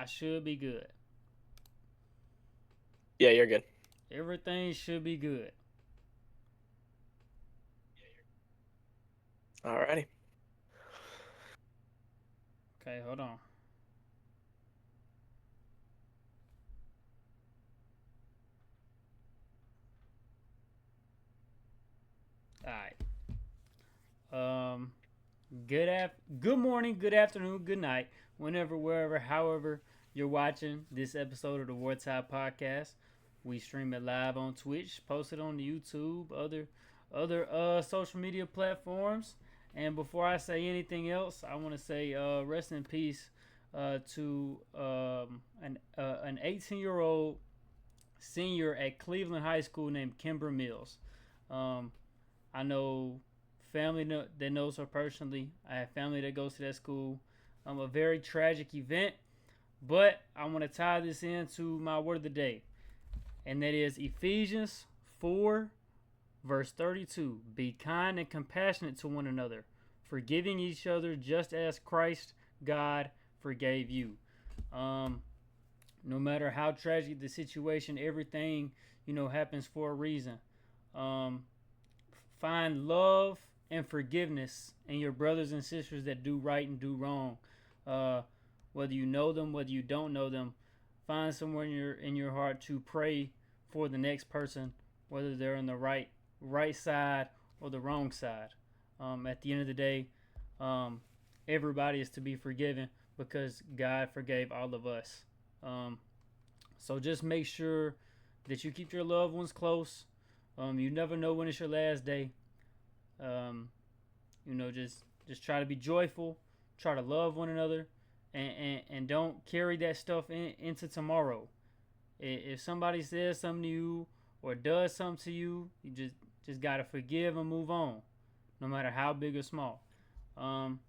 I should be good. Yeah, you're good. Everything should be good. Alrighty. Okay, hold on. All right. Good morning, good afternoon, good night, whenever, wherever, however you're watching this episode of the Wartime Podcast. We stream it live on Twitch, post it on YouTube, other social media platforms. And before I say anything else, I want to say rest in peace to an 18-year-old senior at Cleveland High School named Kimber Mills. Um, I know family that knows her personally. I have family that goes to that school. A very tragic event, but I want to tie this into my word of the day, and that is Ephesians 4, verse 32. Be kind and compassionate to one another, forgiving each other just as Christ, God, forgave you. Um, no matter how tragic the situation, everything happens for a reason. Um, Find love and forgiveness in your brothers and sisters that do right and do wrong. Uh, Whether you know them, whether you don't know them, find somewhere in your heart to pray for the next person, whether they're on the right side or the wrong side. At the end of the day, um, everybody is to be forgiven because God forgave all of us. Um, so just make sure that you keep your loved ones close. You never know when it's your last day. Um, just try to be joyful, try to love one another, and don't carry that stuff into tomorrow. If somebody says something to you or does something to you, you just gotta forgive and move on, no matter how big or small. And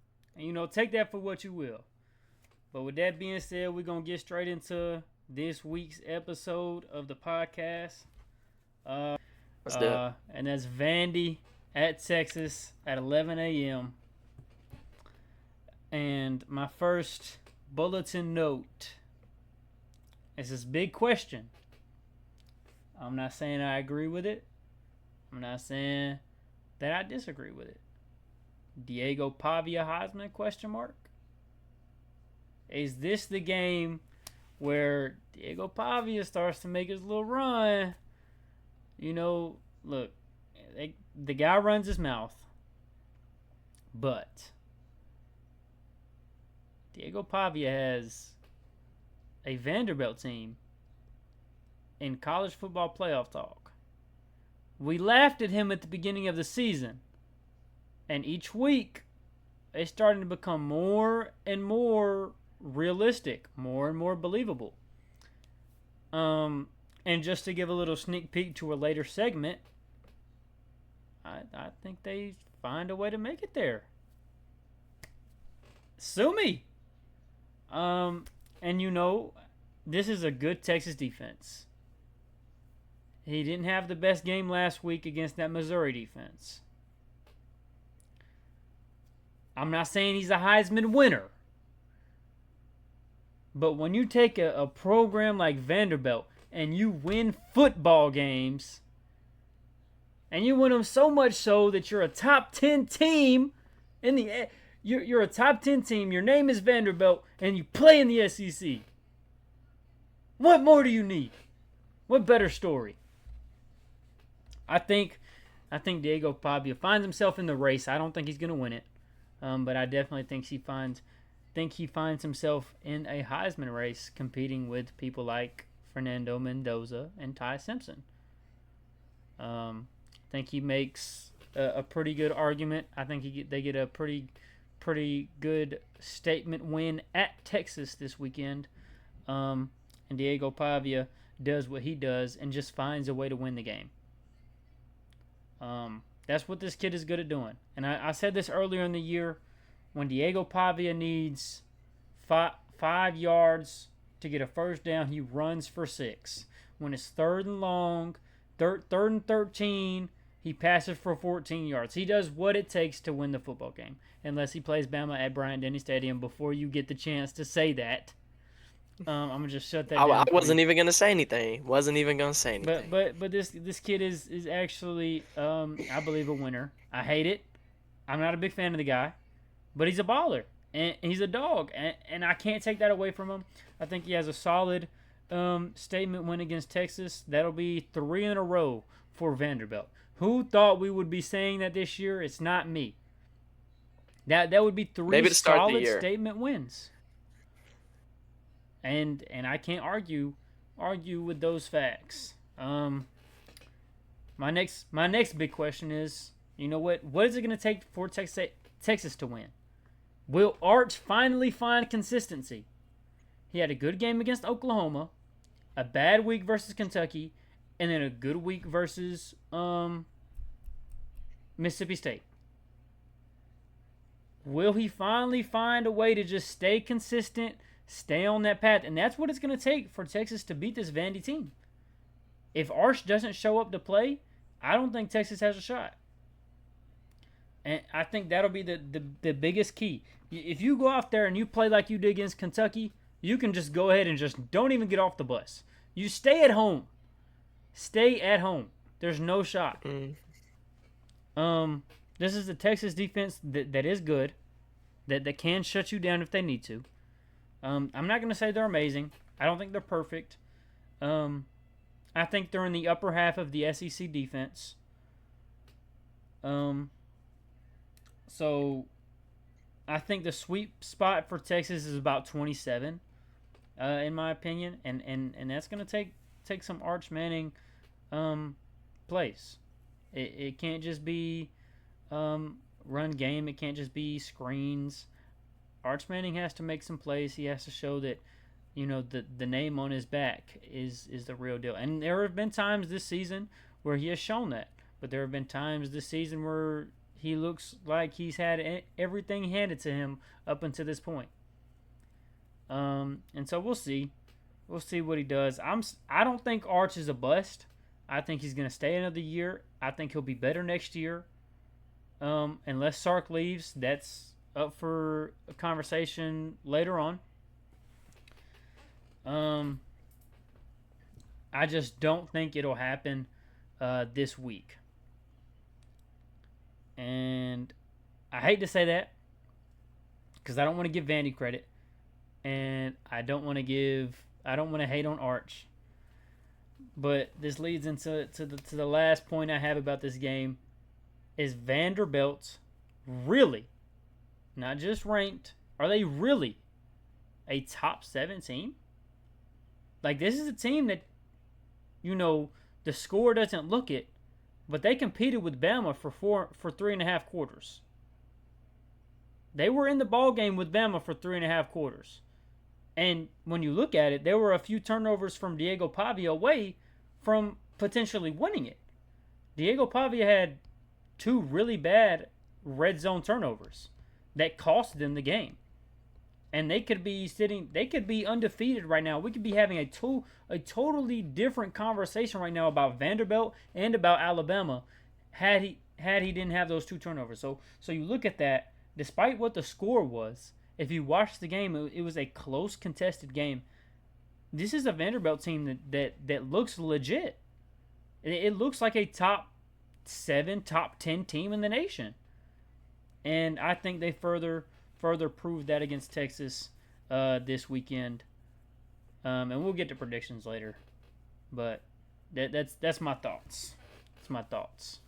take that for what you will. But with that being said, we're gonna get straight into this week's episode of the podcast. Let's do it. And that's Vandy at Texas at 11 a.m. And my first bulletin note is this big question. I'm not saying I agree with it. I'm not saying that I disagree with it. Diego Pavia Heisman question mark? Is this the game where Diego Pavia starts to make his little run? Look, the guy runs his mouth, but Diego Pavia has a Vanderbilt team in college football playoff talk. We laughed at him at the beginning of the season, and each week it's starting to become more and more realistic, more and more believable. And just to give a little sneak peek to a later segment, I think they find a way to make it there. Sue me. And this is a good Texas defense. He didn't have the best game last week against that Missouri defense. I'm not saying he's a Heisman winner. But when you take a program like Vanderbilt and you win football games, and you win them so much so that you're a top 10 team in the you're a top 10 team, your name is Vanderbilt, and you play in the SEC. What more do you need? What better story? I think Diego Pavia finds himself in the race. I don't think he's going to win it. But I definitely think he finds himself in a Heisman race competing with people like Fernando Mendoza and Ty Simpson. I think he makes a pretty good argument. I think they get a pretty good statement win at Texas this weekend. And Diego Pavia does what he does and just finds a way to win the game. That's what this kid is good at doing. And I said this earlier in the year, when Diego Pavia needs 5 yards to get a first down, he runs for 6. When it's third and long, third and 13, he passes for 14 yards. He does what it takes to win the football game, unless he plays Bama at Bryant-Denny Stadium before you get the chance to say that. I'm gonna just shut that I down for you. wasn't even gonna say anything. Wasn't even gonna say But anything. but but this kid is actually I believe a winner. I hate it. I'm not a big fan of the guy, but he's a baller and he's a dog, and I can't take that away from him. I think he has a solid statement win against Texas. That'll be 3 in a row for Vanderbilt. Who thought we would be saying that this year? It's not me. That would be three Maybe to start the solid year. statement wins, and I can't argue with those facts. My next big question is, you know what is it going to take for Texas to win? Will Arch finally find consistency? He had a good game against Oklahoma, a bad week versus Kentucky, and then a good week versus Mississippi State. Will he finally find a way to just stay consistent, stay on that path? And that's what it's going to take for Texas to beat this Vandy team. If Arch doesn't show up to play, I don't think Texas has a shot. And I think that'll be the biggest key. If you go out there and you play like you did against Kentucky, you can just go ahead and just don't even get off the bus. You stay at home. Stay at home. There's no shot. Mm. Um, this is the Texas defense that is good, that can shut you down if they need to. I'm not gonna say they're amazing. I don't think they're perfect. Um, I think they're in the upper half of the SEC defense. Um, so I think the sweep spot for Texas is about 27, in my opinion, and that's gonna take some Arch Manning plays. It can't just be run game. It can't just be screens. Arch Manning has to make some plays. He has to show that the name on his back is the real deal. And there have been times this season where he has shown that, but there have been times this season where he looks like he's had everything handed to him up until this point. And so we'll see. We'll see what he does. I don't think Arch is a bust. I think he's going to stay another year. I think he'll be better next year. Unless Sark leaves, that's up for a conversation later on. Um, I just don't think it'll happen this week. And I hate to say that because I don't want to give Vandy credit, and I don't want to hate on Arch. But this leads into the last point I have about this game is Vanderbilt really, not just ranked, are they really a top 7 team? Like, this is a team that, the score doesn't look it, but they competed with Bama for 3.5 quarters. They were in the ball game with Bama for 3.5 quarters. And when you look at it, there were a few turnovers from Diego Pavia away from potentially winning it. Diego Pavia had 2 really bad red zone turnovers that cost them the game. And they could be undefeated right now. We could be having a totally different conversation right now about Vanderbilt and about Alabama had he didn't have those 2 turnovers. So you look at that, despite what the score was, if you watch the game, it was a close contested game. This is a Vanderbilt team that looks legit. It looks like a top 7, top 10 team in the nation. And I think they further proved that against Texas this weekend. And we'll get to predictions later. But that's my thoughts. That's my thoughts.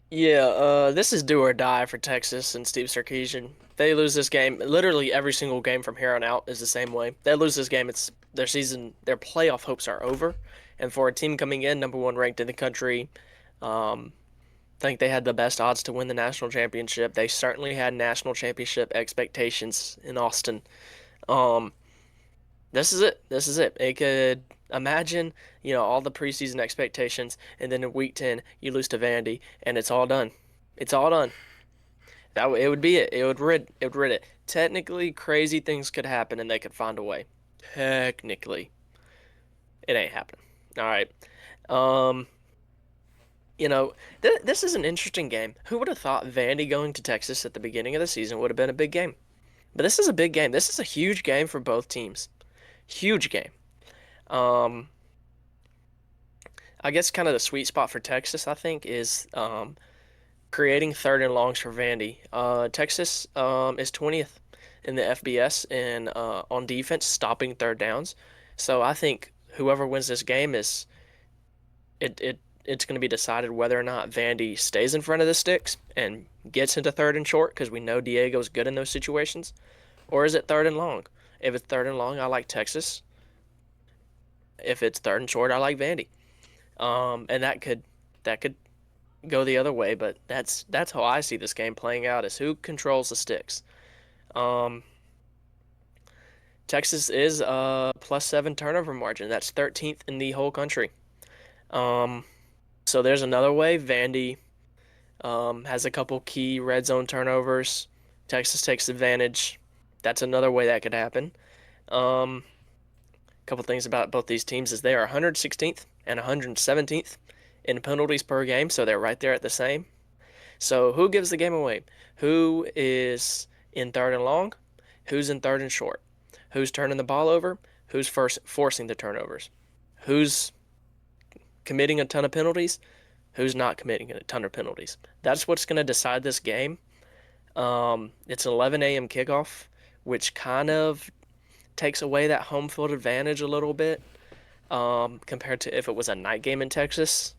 Yeah, this is do or die for Texas and Steve Sarkisian. They lose this game, literally every single game from here on out is the same way. They lose this game, it's their season, their playoff hopes are over. And for a team coming in number one ranked in the country, I think they had the best odds to win the national championship. They certainly had national championship expectations in Austin. Um, this is it. This is it. It could imagine, all the preseason expectations, and then in week 10 you lose to Vandy, and it's all done. It's all done. It would be it. It would rid it. Technically, crazy things could happen, and they could find a way. Technically, it ain't happening. All right. Um, this is an interesting game. Who would have thought Vandy going to Texas at the beginning of the season would have been a big game? But this is a big game. This is a huge game for both teams. Huge game. Um, I guess kind of the sweet spot for Texas, I think, is creating third and longs for Vandy. Texas is 20th in the FBS and on defense, stopping third downs. So I think whoever wins this game is it's going to be decided whether or not Vandy stays in front of the sticks and gets into third and short because we know Diego's good in those situations, or is it third and long? If it's third and long, I like Texas. If it's third and short, I like Vandy. And that could go the other way, but that's how I see this game playing out is who controls the sticks. Um, Texas is a +7 turnover margin. That's 13th in the whole country. Um, so there's another way. Vandy has a couple key red zone turnovers. Texas takes advantage. That's another way that could happen. Um, a couple things about both these teams is they are 116th and 117th in penalties per game, so they're right there at the same. So who gives the game away? Who is in third and long? Who's in third and short? Who's turning the ball over? Who's first forcing the turnovers? Who's committing a ton of penalties? Who's not committing a ton of penalties? That's what's going to decide this game. It's an 11 a.m. kickoff, which kind of takes away that home field advantage a little bit compared to if it was a night game in Texas.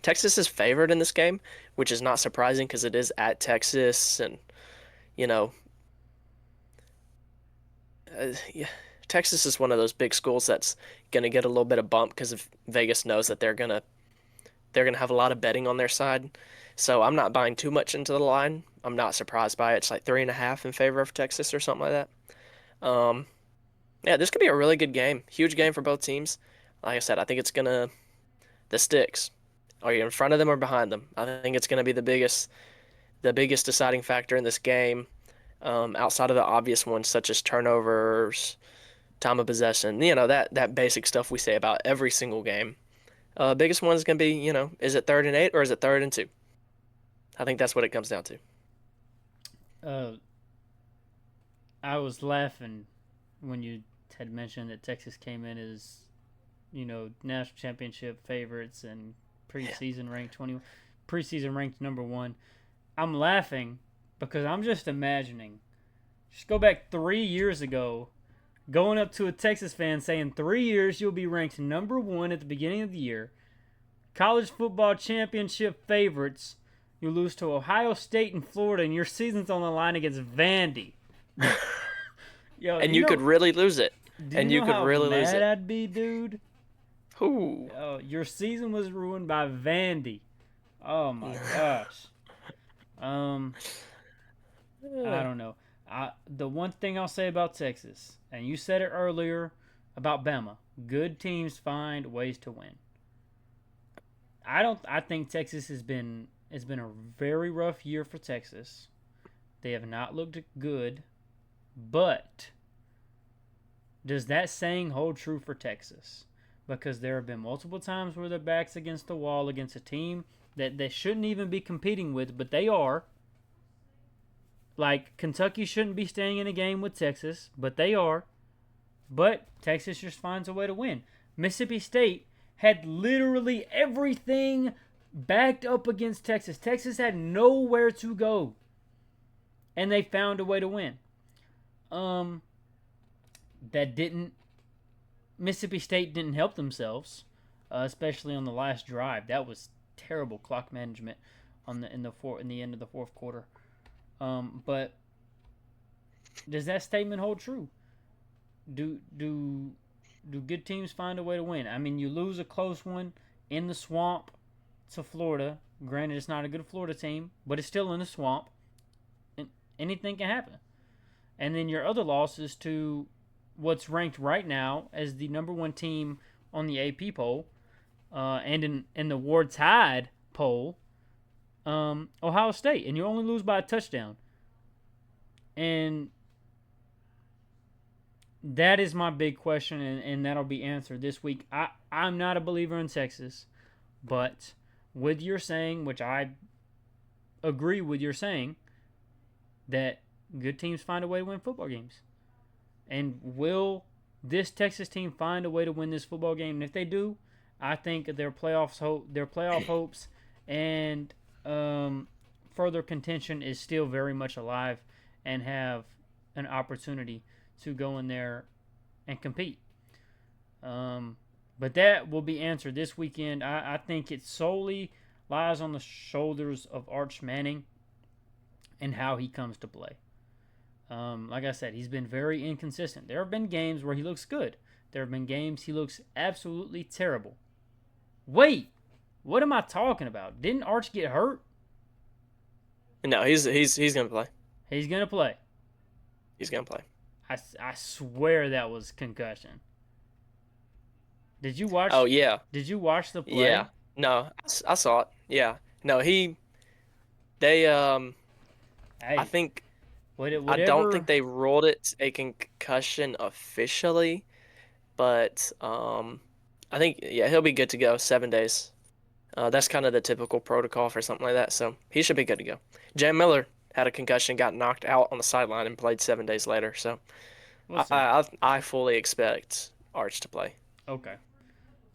Texas is favored in this game, which is not surprising because it is at Texas, and you know, yeah, Texas is one of those big schools that's gonna get a little bit of bump because of Vegas knows that they're gonna have a lot of betting on their side. So I'm not buying too much into the line. I'm not surprised by it. It's like 3.5 in favor of Texas or something like that. Yeah, this could be a really good game. Huge game for both teams. Like I said, I think it's gonna the sticks. Are you in front of them or behind them? I think it's gonna be the biggest deciding factor in this game, outside of the obvious ones such as turnovers, time of possession, that basic stuff we say about every single game. Biggest one is going to be, is it third and 8 or is it third and 2? I think that's what it comes down to. Uh, I was laughing when you had mentioned that Texas came in as national championship favorites and Yeah. preseason ranked number one. I'm laughing because I'm just imagining. Just go back 3 years ago, going up to a Texas fan saying 3 years you'll be ranked number one at the beginning of the year. College football championship favorites. You lose to Ohio State and Florida, and your season's on the line against Vandy. Yo, And you could really lose it. do you And you know could how really lose mad it. I'd be, dude? Ooh. Your season was ruined by Vandy. Oh my gosh. Um, I don't know. The one thing I'll say about Texas, and you said it earlier about Bama, good teams find ways to win. I don't. I think Texas has been. It's been a very rough year for Texas. They have not looked good, but does that saying hold true for Texas? Because there have been multiple times where their backs against the wall against a team that they shouldn't even be competing with, but they are. Like Kentucky shouldn't be staying in a game with Texas, but they are. But Texas just finds a way to win. Mississippi State had literally everything backed up against Texas. Texas had nowhere to go, and they found a way to win. Um, that didn't. Mississippi State didn't help themselves, especially on the last drive. That was terrible clock management in the end of the fourth quarter. But does that statement hold true? Do do do good teams find a way to win? I mean, you lose a close one in the swamp to Florida. Granted, it's not a good Florida team, but it's still in the swamp. And anything can happen. And then your other loss is to what's ranked right now as the number one team on the AP poll, and in the Ward Tide poll, Ohio State, and you only lose by a touchdown. And that is my big question, and that'll be answered this week. I'm not a believer in Texas, but with your saying, which I agree with your saying, that good teams find a way to win football games. And will this Texas team find a way to win this football game? And if they do, I think their playoff hopes, and further contention is still very much alive, and have an opportunity to go in there and compete. Um, but that will be answered this weekend. I think it solely lies on the shoulders of Arch Manning and how he comes to play. Like I said, he's been very inconsistent. There have been games where he looks good. There have been games he looks absolutely terrible. Wait, what am I talking about? Didn't Arch get hurt? No, he's gonna play. He's gonna play. He's gonna play. I swear that was concussion. Did you watch? Oh yeah, Did you watch the yeah. play? No, I saw it. Yeah. No, they I Hey, think I don't think whatever. they ruled it a concussion officially, but I think yeah he'll be good to go 7 days. That's kind of the typical protocol for something like that, so he should be good to go. Jay Miller had a concussion, got knocked out on the sideline, and played 7 days later. So We'll see. I fully expect Arch to play. Okay.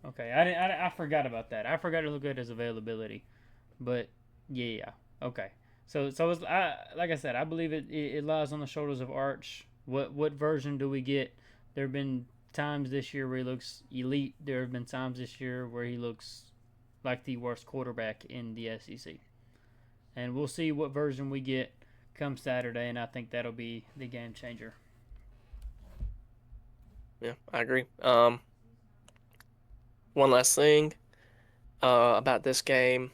Okay. I forgot about that. I forgot to look at his availability. But yeah. Okay. So it's like I said, I believe it lies on the shoulders of Arch. What version do we get? There have been times this year where he looks elite. There have been times this year where he looks like the worst quarterback in the SEC. And we'll see what version we get come Saturday, and I think that'll be the game changer. Yeah, I agree. One last thing about this game.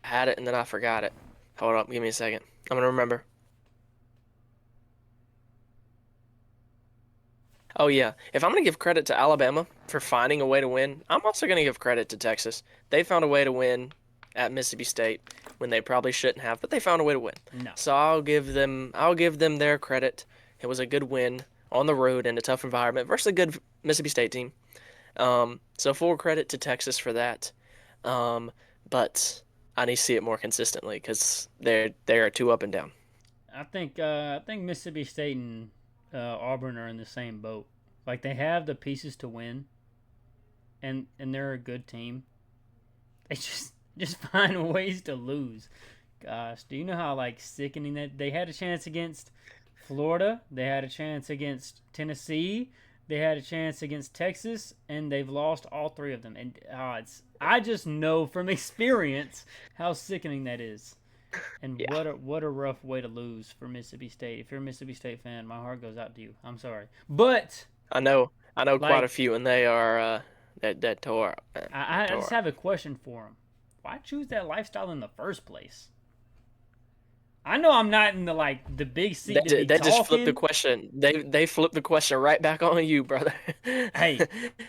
I had it and then I forgot it. Hold up, give me a second. I'm gonna remember. Oh yeah, if I'm gonna give credit to Alabama for finding a way to win, I'm also gonna give credit to Texas. They found a way to win at Mississippi State when they probably shouldn't have, but they found a way to win. No. So I'll give them their credit. It was a good win on the road in a tough environment versus a good Mississippi State team. So full credit to Texas for that. Um, but I need to see it more consistently because they are too up and down. I think Mississippi State and Auburn are in the same boat. Like they have the pieces to win, and they're a good team. They just find ways to lose. Gosh, do you know how like sickening that they had a chance against Florida, they had a chance against Tennessee, they had a chance against Texas, and they've lost all three of them. And I just know from experience how sickening that is. And Yeah, what a rough way to lose for Mississippi State. If you're a Mississippi State fan, my heart goes out to you. I'm sorry, but I know quite a like few, and they are that tore up, man. That I just tore up. have a question for them. Why choose that lifestyle in the first place? I know I'm not in the big seat to be They just flipped the talking. question. They flipped the question right back on you, brother. Hey,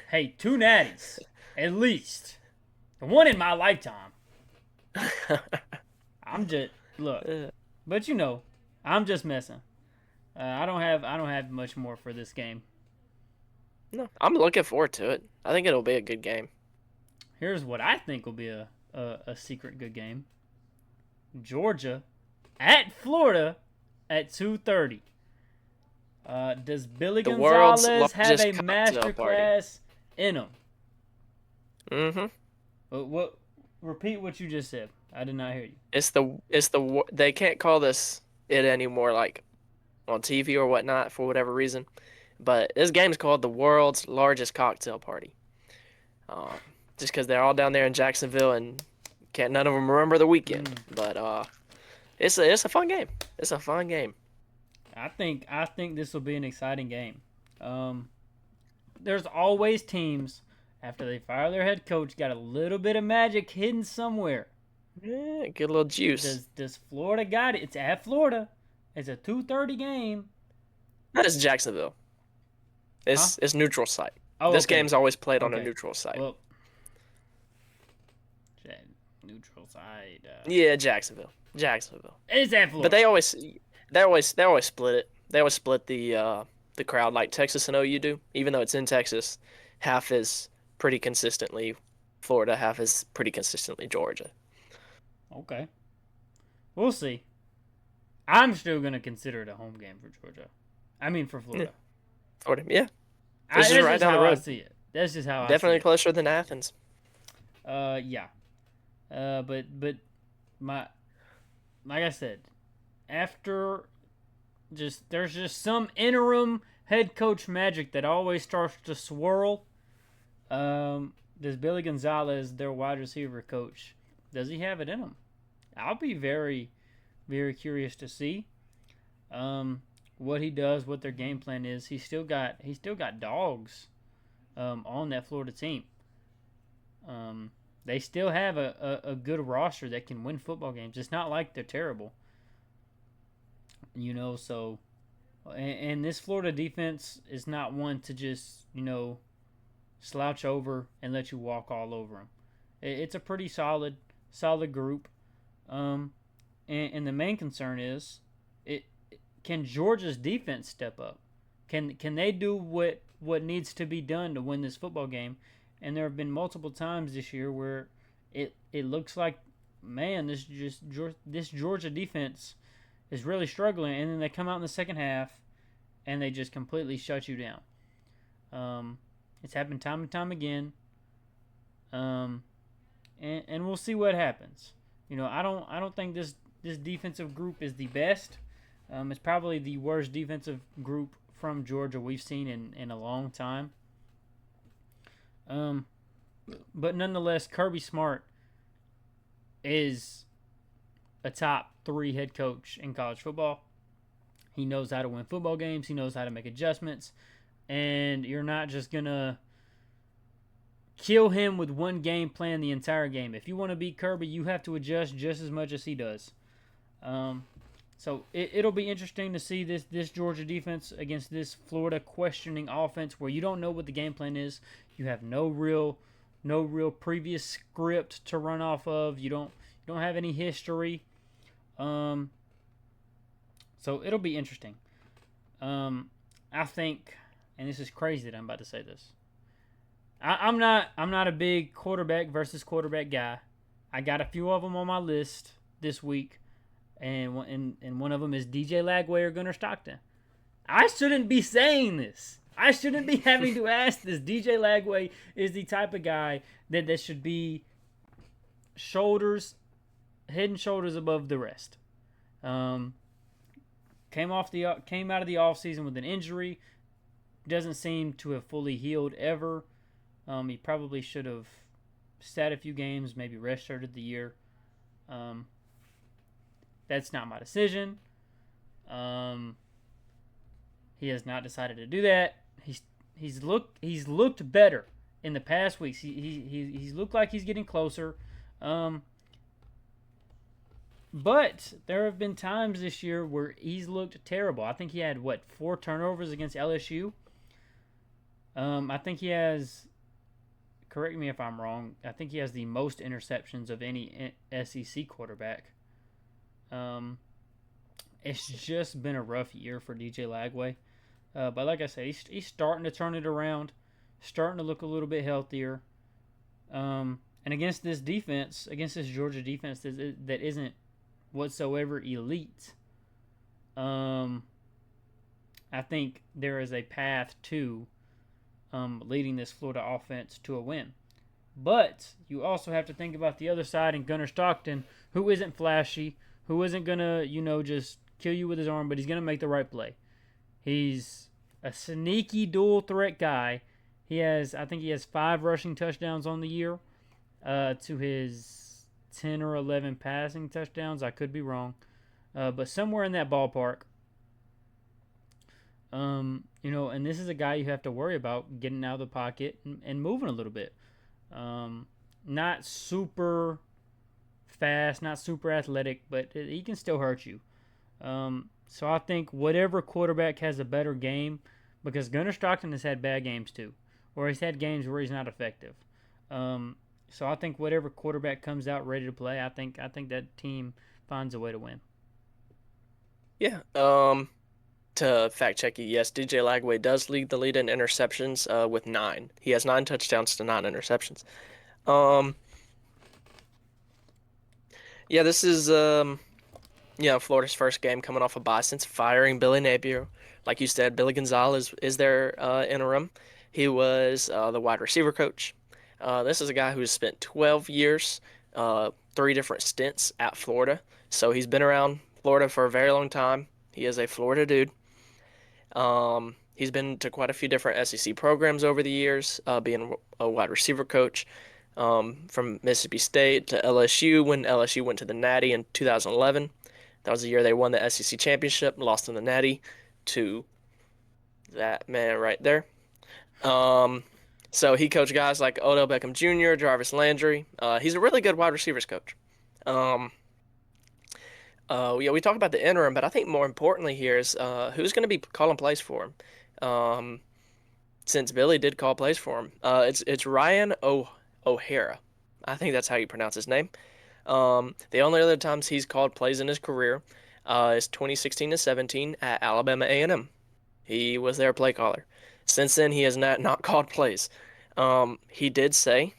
hey, two natties at least, the one in my lifetime. I'm just look, but I'm just messing. I don't have much more for this game. No, I'm looking forward to it. I think it'll be a good game. Here's what I think will be a secret good game. Georgia at Florida at 2:30. Does Billy The world's Gonzalez have largest a cocktail party. masterclass in him? Hmm. What? Repeat what you just said. I did not hear you. They can't call this it anymore, like on TV or whatnot for whatever reason. But this game's called the world's largest cocktail party. Uh, just because they're all down there in Jacksonville and can't none of them remember the weekend. Mm, But it's a fun game. It's a fun game. I think this will be an exciting game. Um, there's always teams after they fire their head coach got a little bit of magic hidden somewhere. Yeah, get a little juice. Does Florida got it? It's at Florida. It's a 2:30 game. That is Jacksonville. Huh? It's neutral site. Oh, This okay. game's always played on a Okay. neutral site. Well, neutral side. Yeah, Jacksonville. Jacksonville. It's at But Florida. they always split it. They always split the crowd like Texas and OU do. Even though it's in Texas, half is pretty consistently Florida, half is pretty consistently Georgia. Okay. We'll see. I'm still gonna consider it a home game for Georgia. I mean for Yeah, Florida. Florida. Yeah, it's just That's right just down the how I road. see it. That's just how I see Definitely it. closer than Athens. Yeah. But my like I said, after just there's just some interim head coach magic that always starts to swirl. Does Billy Gonzalez, their wide receiver coach, does he have it in him? I'll be very curious to see um, what he does, what their game plan is. He's still got dogs on that Florida team. Um, they still have a good roster that can win football games. It's not like they're terrible, So and this Florida defense is not one to just slouch over and let you walk all over them. It's a pretty solid group. Um, and the main concern is, it can Georgia's defense step up? Can they do what needs to be done to win this football game? And there have been multiple times this year where it looks like, man, this Georgia defense is really struggling, and then they come out in the second half and they just completely shut you down. Um, it's happened time and time again. Um, and we'll see what happens. I don't think this defensive group is the best. It's probably the worst defensive group from Georgia we've seen in a long time. Um, but nonetheless, Kirby Smart is a top three head coach in college football. He knows how to win football games. He knows how to make adjustments, and you're not just gonna kill him with one game plan the entire game. If you want to beat Kirby, you have to adjust just as much as he does. Um, so it'll be interesting to see this Georgia defense against this Florida questioning offense, where you don't know what the game plan is. You have no real previous script to run off of. You don't have any history. Um, so it'll be interesting. I think, and this is crazy that I'm about to say this. I'm not a big quarterback versus quarterback guy. I got a few of them on my list this week, and one of them is DJ Lagway or Gunnar Stockton. I shouldn't be saying this. I shouldn't be having to ask this. DJ Lagway is the type of guy that should be shoulders, head and shoulders above the rest. Um, came out of the offseason with an injury. Doesn't seem to have fully healed ever. He probably should have sat a few games, maybe redshirted the year. Um, that's not my decision. Um, he has not decided to do that. He's looked better in the past weeks. He's looked like he's getting closer. Um, but there have been times this year where he's looked terrible. I think he had 4 turnovers against LSU. I think he has. Correct me if I'm wrong. I think he has the most interceptions of any SEC quarterback. Um, it's just been a rough year for DJ Lagway. But like I said, he's starting to turn it around, starting to look a little bit healthier. And against this defense, against this Georgia defense that isn't whatsoever elite, I think there is a path to leading this Florida offense to a win. But you also have to think about the other side and Gunnar Stockton, who isn't flashy, who isn't gonna, just kill you with his arm, but he's gonna make the right play. He's a sneaky dual threat guy. I think he has 5 rushing touchdowns on the year, to his 10 or 11 passing touchdowns. I could be wrong, but somewhere in that ballpark. And this is a guy you have to worry about getting out of the pocket and moving a little bit. Not super fast, not super athletic, but he can still hurt you. So I think whatever quarterback has a better game, because Gunnar Stockton has had bad games too, or he's had games where he's not effective. So I think whatever quarterback comes out ready to play, I think that team finds a way to win. Yeah. To fact check you, yes, DJ Lagway does lead the lead in interceptions with 9. He has 9 touchdowns to 9 interceptions. Um, yeah, this is Florida's first game coming off a bye since firing Billy Napier. Like you said, Billy Gonzalez is their interim. He was the wide receiver coach. This is a guy who's spent 12 years, three different stints at Florida. So he's been around Florida for a very long time. He is a Florida dude. He's been to quite a few different SEC programs over the years, being a wide receiver coach from Mississippi State to LSU when LSU went to the Natty in 2011. That was the year they won the SEC championship, lost in the Natty to that man right there. Um, so he coached guys like Odell Beckham Jr., Jarvis Landry. He's a really good wide receivers coach. Um, we talk about the interim, but I think more importantly here is who's going to be calling plays for him. Since Billy did call plays for him, it's Ryan O'Hara. I think that's how you pronounce his name. The only other times he's called plays in his career is 2016 to 17 at Alabama A&M. He was their play caller. Since then, he has not called plays. He did say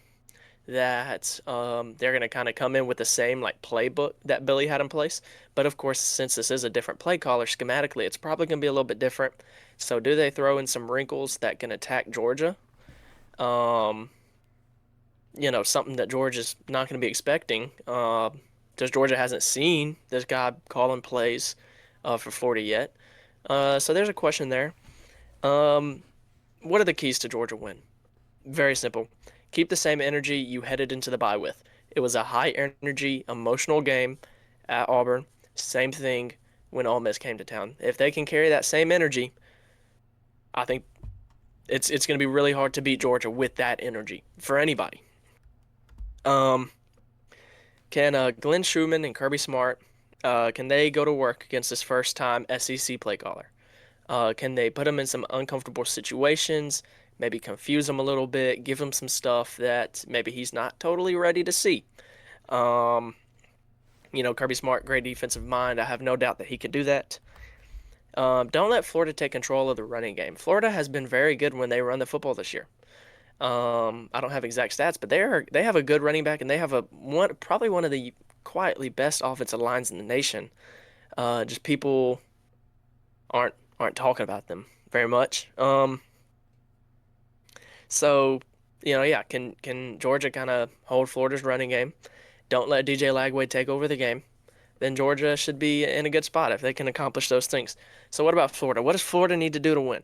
that they're going to kind of come in with the same like playbook that Billy had in place. But of course, since this is a different play caller schematically, it's probably going to be a little bit different. So do they throw in some wrinkles that can attack Georgia? Um, Something that Georgia's not going to be expecting. Because Georgia hasn't seen this guy calling plays for Florida yet. So there's a question there. Um, what are the keys to Georgia win? Very simple. Keep the same energy you headed into the bye with. It was a high energy, emotional game at Auburn. Same thing when Ole Miss came to town. If they can carry that same energy, I think it's going to be really hard to beat Georgia with that energy for anybody. Um, can Glenn Schumann and Kirby Smart can they go to work against this first time SEC play caller? Can they put him in some uncomfortable situations, maybe confuse him a little bit, give him some stuff that maybe he's not totally ready to see? Um, Kirby Smart, great defensive mind. I have no doubt that he could do that. Don't let Florida take control of the running game. Florida has been very good when they run the football this year. I don't have exact stats, but they have a good running back and they have probably one of the quietly best offensive lines in the nation. Just people aren't talking about them very much. So yeah, can Georgia kind of hold Florida's running game? Don't let DJ Lagway take over the game. Then Georgia should be in a good spot if they can accomplish those things. So what about Florida? What does Florida need to do to win?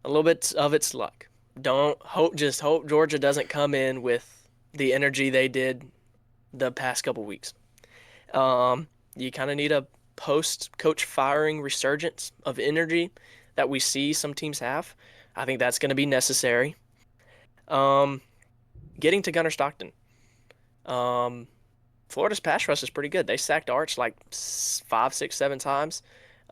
A little bit of its luck. Don't hope just hope Georgia doesn't come in with the energy they did the past couple weeks. You kind of need a post coach firing resurgence of energy that we see some teams have. I think that's going to be necessary. Um, Getting to Gunner Stockton. Um, Florida's pass rush is pretty good. They sacked Arch like 5, 6, 7 times.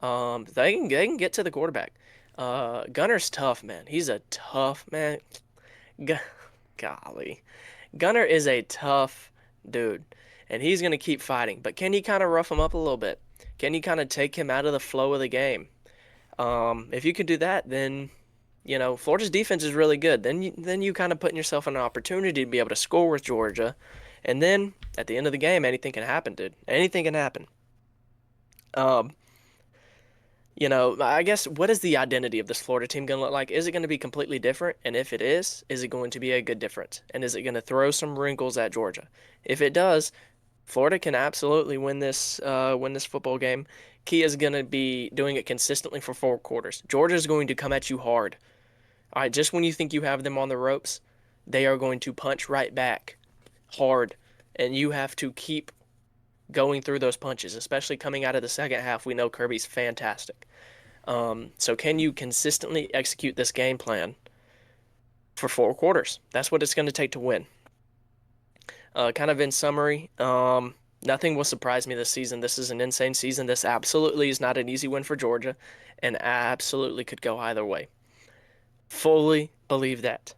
They can get to the quarterback. Gunner's tough, man. He's a tough man. G- Golly, Gunner is a tough dude, and he's gonna keep fighting. But can you kind of rough him up a little bit? Can you kind of take him out of the flow of the game? If you can do that, then Florida's defense is really good. Then you kind of putting yourself in an opportunity to be able to score with Georgia, and then at the end of the game, anything can happen, dude. Anything can happen. Um, I guess what is the identity of this Florida team going to look like? Is it going to be completely different? And if it is it going to be a good difference? And is it going to throw some wrinkles at Georgia? If it does, Florida can absolutely win this football game. Key is going to be doing it consistently for 4 quarters. Georgia is going to come at you hard. All right, just when you think you have them on the ropes, they are going to punch right back hard, and you have to keep going through those punches, especially coming out of the second half. We know Kirby's fantastic. So can you consistently execute this game plan for 4 quarters? That's what it's going to take to win. Kind of in summary, nothing will surprise me this season. This is an insane season. This absolutely is not an easy win for Georgia, and absolutely could go either way. Fully believe that.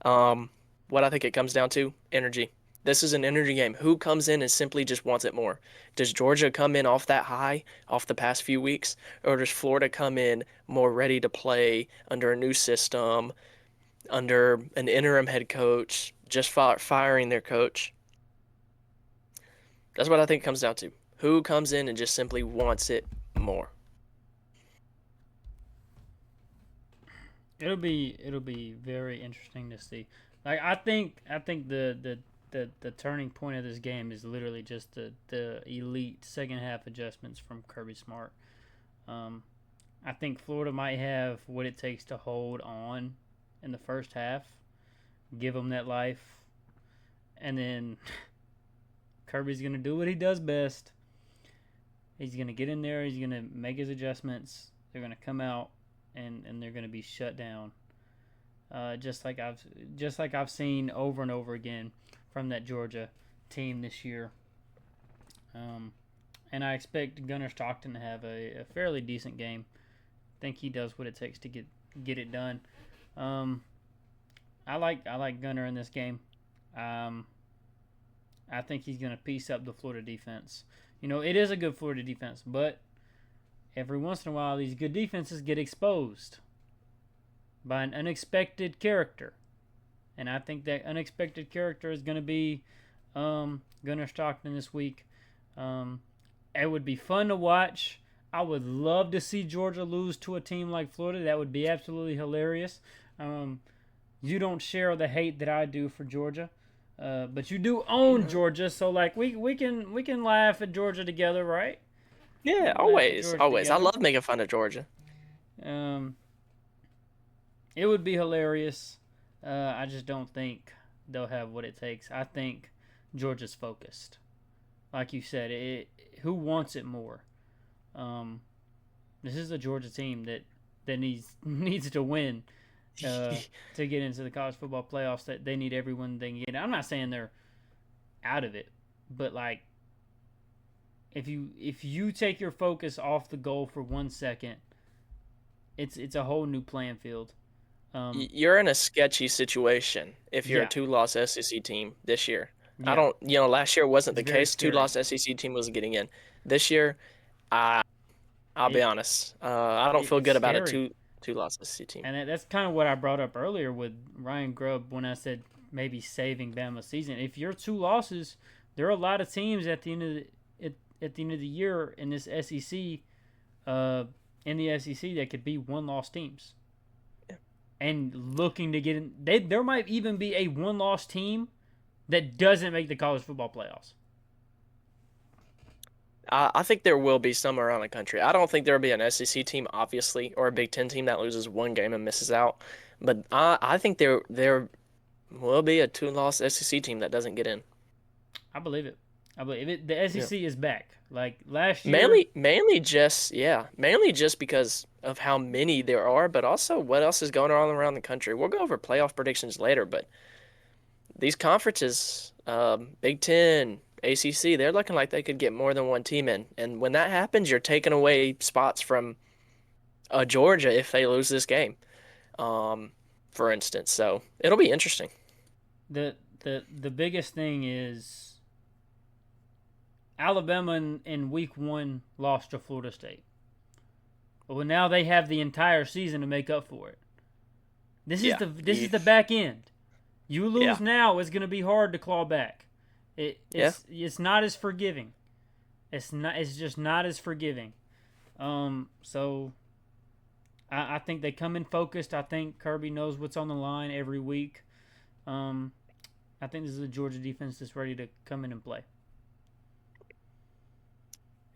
Um, what I think it comes down to, energy. This is an energy game. Who comes in and simply just wants it more? Does Georgia come in off that high, off the past few weeks? Or does Florida come in more ready to play under a new system, under an interim head coach, just firing their coach? That's what I think it comes down to. Who comes in and just simply wants it more? It'll be very interesting to see. Like I think the turning point of this game is literally just the elite second half adjustments from Kirby Smart. Um, I think Florida might have what it takes to hold on in the first half, give them that life, and then Kirby's gonna do what he does best. He's gonna get in there. He's gonna make his adjustments. They're gonna come out, and they're gonna be shut down. Just like I've seen over and over again from that Georgia team this year. Um, and I expect Gunnar Stockton to have a fairly decent game. I think he does what it takes to get it done. Um, I like Gunnar in this game. Um, I think he's going to piece up the Florida defense. It is a good Florida defense, but every once in a while, these good defenses get exposed by an unexpected character. And I think that unexpected character is going to be Gunnar Stockton this week. Um, it would be fun to watch. I would love to see Georgia lose to a team like Florida. That would be absolutely hilarious. Um, you don't share the hate that I do for Georgia, but you do own Georgia. So like we can laugh at Georgia together, right? We Yeah, can laugh at always, Georgia always. I together. love making fun of Georgia. Um, it would be hilarious. I just don't think they'll have what it takes. I think Georgia's focused. Like you said, who wants it more? Um, this is a Georgia team that needs to win to get into the college football playoffs. That they need everyone they can get. I'm not saying they're out of it, but like if you take your focus off the goal for 1 second, it's a whole new playing field. Um, You're in a sketchy situation if you're a yeah, two-loss SEC team this year. I yeah, don't, last year wasn't it's the very case. scary. Two-loss SEC team was getting in. This year, I I'll be It, honest. I don't feel it's good about a scary. two-loss SEC team. And that's kind of what I brought up earlier with Ryan Grubb when I said maybe saving Bama's season. If you're two losses, there are a lot of teams at the end of the year in this SEC, in the SEC that could be one-loss teams Yeah. and looking to get in. There might even be a one-loss team that doesn't make the college football playoffs. I think there will be some around the country. I don't think there will be an SEC team, obviously, or a Big Ten team that loses one game and misses out. But I think there will be a two-loss SEC team that doesn't get in. I believe it. I believe it. The Yeah. SEC is back. Like last year, Mainly just because of how many there are, but also what else is going on around the country. We'll go over playoff predictions later, but these conferences, Big Ten, ACC, they're looking like they could get more than one team in. And when that happens, you're taking away spots from Georgia if they lose this game, um, for instance. So it'll be interesting. the biggest thing is Alabama in week one lost to Florida State. Well, now they have the entire season to make up for it. Yeah, This is the back end. You yeah, lose now, it's going to be hard to claw back. yeah. It's not as forgiving. It's just not as forgiving. So I think they come in focused. I think Kirby knows what's on the line every week. Um, I think this is a Georgia defense that's ready to come in and play.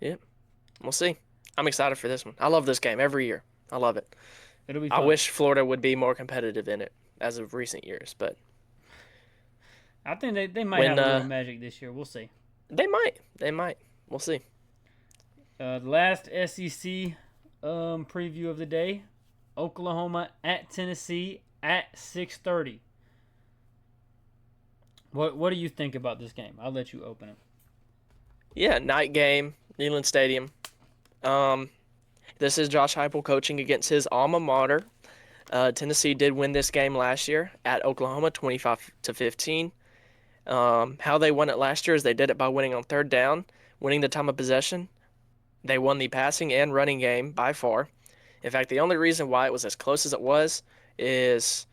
Yeah. We'll see. I'm excited for this one. I love this game every year. I love it. It'll be I fun. wish Florida would be more competitive in it as of recent years, but I think they might when have a little magic this year. We'll see. they might. We'll see. The last SEC preview of the day: Oklahoma at Tennessee at 6:30. What do you think about this game? I'll let you open it. Yeah, night game, Neyland Stadium. Um, this is Josh Heupel coaching against his alma mater. Tennessee did win this game last year at Oklahoma, 25-15. How they won it last year is they did it by winning on third down, winning the time of possession. They won the passing and running game by far. In fact, the only reason why it was as close as it was is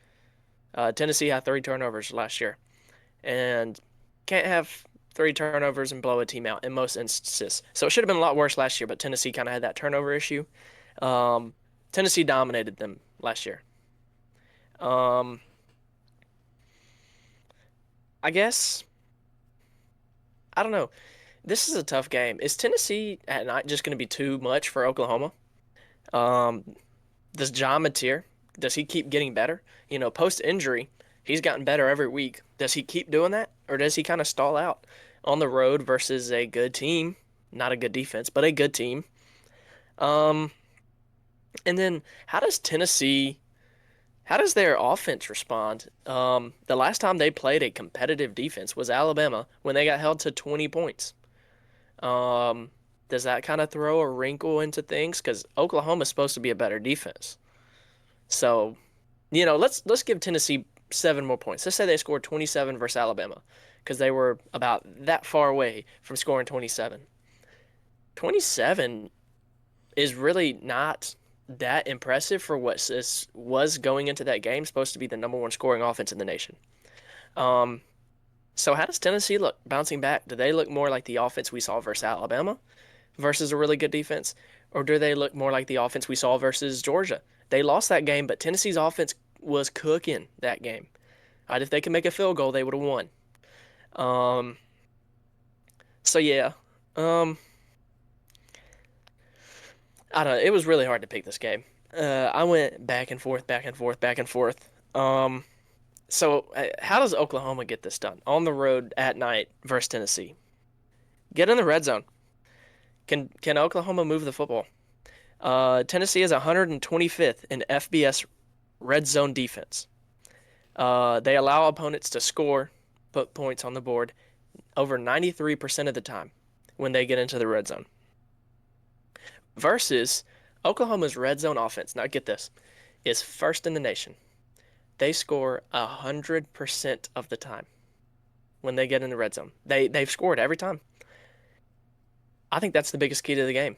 Tennessee had 3 turnovers last year, and can't have three turnovers and blow a team out in most instances. So it should have been a lot worse last year, but Tennessee kind of had that turnover issue. Um, Tennessee dominated them last year. Um, I guess I don't know. This is a tough game. Is Tennessee at night just going to be too much for Oklahoma? Um, does John Mateer, does he keep getting better? Post injury, he's gotten better every week. Does he keep doing that, or does he kind of stall out on the road versus a good team? Not a good defense, but a good team. Um, and then how does their offense respond? The last time they played a competitive defense was Alabama when they got held to 20 points. Um, does that kind of throw a wrinkle into things? Because Oklahoma's supposed to be a better defense. So, let's give Tennessee 7 more points. Let's say they scored 27 versus Alabama, because they were about that far away from scoring 27. 27 is really not that impressive for what this was going into that game, supposed to be the number one scoring offense in the nation. Um, so how does Tennessee look bouncing back? Do they look more like the offense we saw versus Alabama versus a really good defense? Or do they look more like the offense we saw versus Georgia? They lost that game, but Tennessee's offense was cooking that game. Right, if they could make a field goal, they would have won. Um, so yeah, um, I don't know. It was really hard to pick this game. I went back and forth, back and forth, back and forth. So how does Oklahoma get this done on the road at night versus Tennessee? Get in the red zone. Can Oklahoma move the football? Tennessee is 125th in FBS red zone defense. They allow opponents to score, put points on the board over 93% of the time when they get into the red zone. Versus Oklahoma's red zone offense, now get this, is first in the nation. They score 100% of the time when they get in the red zone. They've scored every time. I think that's the biggest key to the game.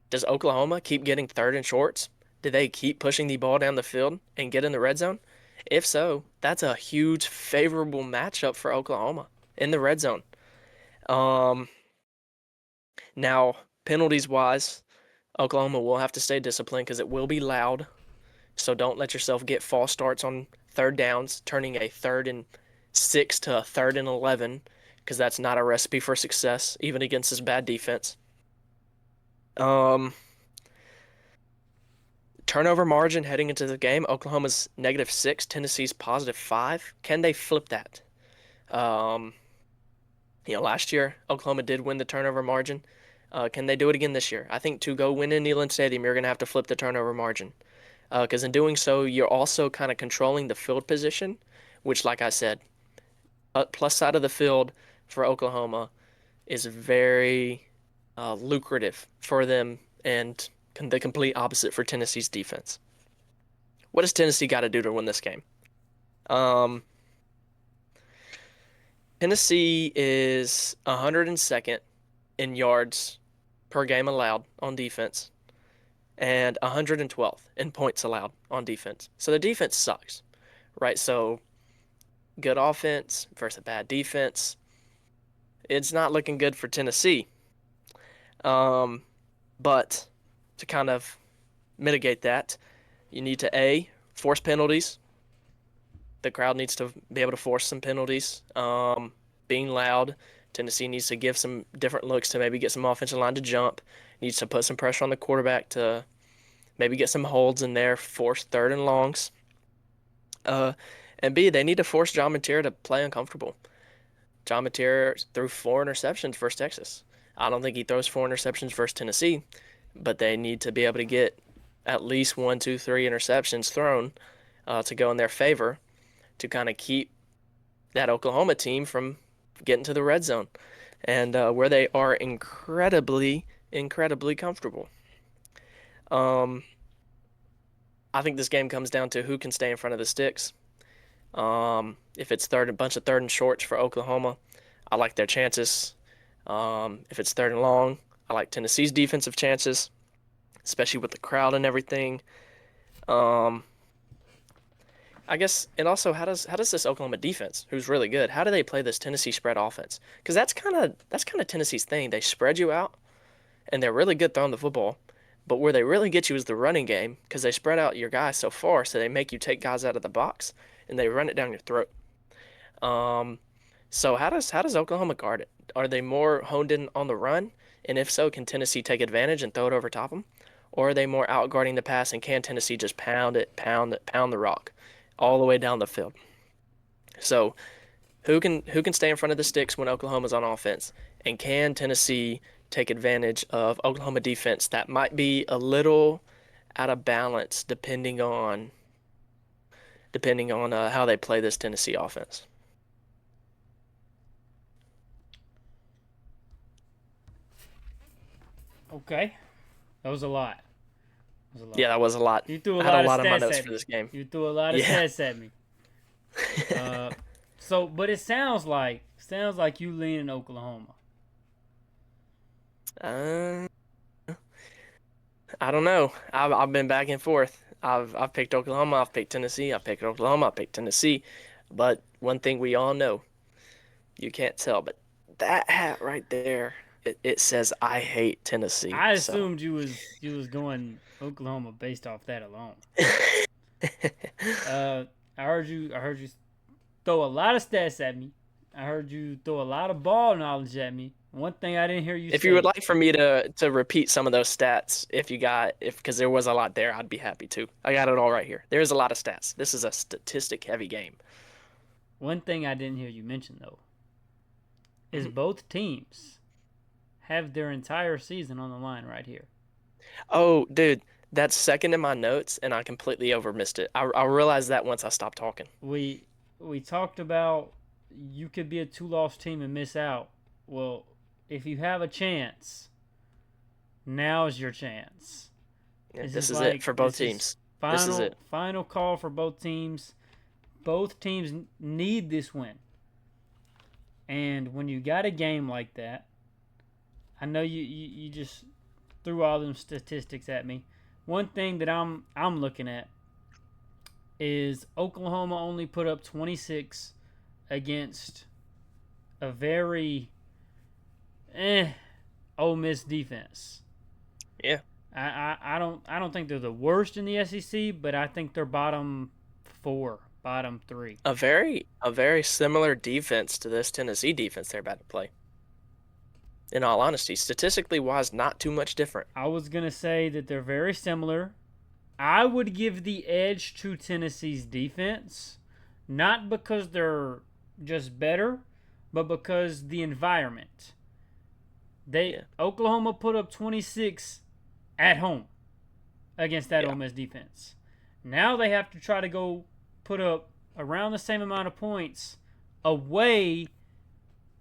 Does Oklahoma keep getting third and shorts? Do they keep pushing the ball down the field and get in the red zone? If so, that's a huge favorable matchup for Oklahoma in the red zone. Um, Now, penalties wise, Oklahoma will have to stay disciplined because it will be loud. So don't let yourself get false starts on third downs, turning a 3rd and 6 to a 3rd and 11, because that's not a recipe for success, even against this bad defense. Um, Turnover margin heading into the game, Oklahoma's -6, Tennessee's +5. Can they flip that? Um, Last year Oklahoma did win the turnover margin. Can they do it again this year? I think to go win in Neyland Stadium, you're going to have to flip the turnover margin. Because in doing so, you're also kind of controlling the field position, which, like I said, plus side of the field for Oklahoma is very lucrative for them, and the complete opposite for Tennessee's defense. What does Tennessee got to do to win this game? Um, Tennessee is 102nd in yards per game allowed on defense and 112th in points allowed on defense. So the defense sucks, right? So good offense versus a bad defense. It's not looking good for Tennessee. Um, but to kind of mitigate that, you need to force penalties. The crowd needs to be able to force some penalties. Being loud, Tennessee needs to give some different looks to maybe get some offensive line to jump. Needs to put some pressure on the quarterback to maybe get some holds in there, force 3rd and longs. Uh, and B, they need to force John Mateer to play uncomfortable. John Mateer threw 4 interceptions versus Texas. I don't think he throws 4 interceptions versus Tennessee, but they need to be able to get at least 1, 2, 3 interceptions thrown to go in their favor to kind of keep that Oklahoma team from getting to the red zone and where they are incredibly, incredibly comfortable. Um, I think this game comes down to who can stay in front of the sticks. If it's a bunch of 3rd and shorts for Oklahoma, I like their chances. If it's 3rd and long, I like Tennessee's defensive chances, especially with the crowd and everything. Um, I guess, and also how does this Oklahoma defense, who's really good, how do they play this Tennessee spread offense? Because that's kind of Tennessee's thing. They spread you out, and they're really good throwing the football. But where they really get you is the running game, because they spread out your guys so far, so they make you take guys out of the box, and they run it down your throat. Um, so how does Oklahoma guard it? Are they more honed in on the run? And if so, can Tennessee take advantage and throw it over top them? Or are they more out guarding the pass and can Tennessee just pound it, pound the rock all the way down the field? So who can stay in front of the sticks when Oklahoma's on offense? And can Tennessee take advantage of Oklahoma defense that might be a little out of balance depending on how they play this Tennessee offense? Okay, that was a lot. That was a lot. Yeah, that was a lot. You threw a I had a lot of lot on my stats notes at for me. this game. You threw a lot of Yeah. stats at me. Uh, but it sounds like you lean in Oklahoma. Uh, I don't know. I've been back and forth. I've picked Oklahoma. I've picked Tennessee. I've picked Oklahoma. I've picked Tennessee. But one thing we all know, you can't tell, but that hat right there, it says I hate Tennessee. I So assumed you was going Oklahoma based off that alone. Uh, I heard you throw a lot of stats at me. I heard you throw a lot of ball knowledge at me. One thing I didn't hear you if you would say. like for me to repeat some of those stats, if because there was a lot there, I'd be happy to. I got it all right here. There's a lot of stats. This is a statistic heavy game. One thing I didn't hear you mention though is Mhm. both teams have their entire season on the line right here. Oh, dude, that's second in my notes, and I completely overmissed it. I realized that once I stopped talking. We we talked about you could be a two-loss team and miss out. Well, if you have a chance, now's your chance. Yeah, This this is is it like for both this is teams. This is final it. final call for both teams. Both teams need this win. And when you got a game like that, I know you just threw all them statistics at me. One thing that I'm looking at is Oklahoma only put up 26 against a very eh Ole Miss defense. Yeah, I don't think they're the worst in the SEC, but I think they're bottom four, bottom three. a very similar defense to this Tennessee defense they're about to play. In all honesty, statistically wise, not too much different. I was gonna say that they're very similar. I would give the edge to Tennessee's defense, not because they're just better, but because the environment. They Yeah, Oklahoma put up 26 at home against that yeah, Ole Miss defense. Now they have to try to go put up around the same amount of points away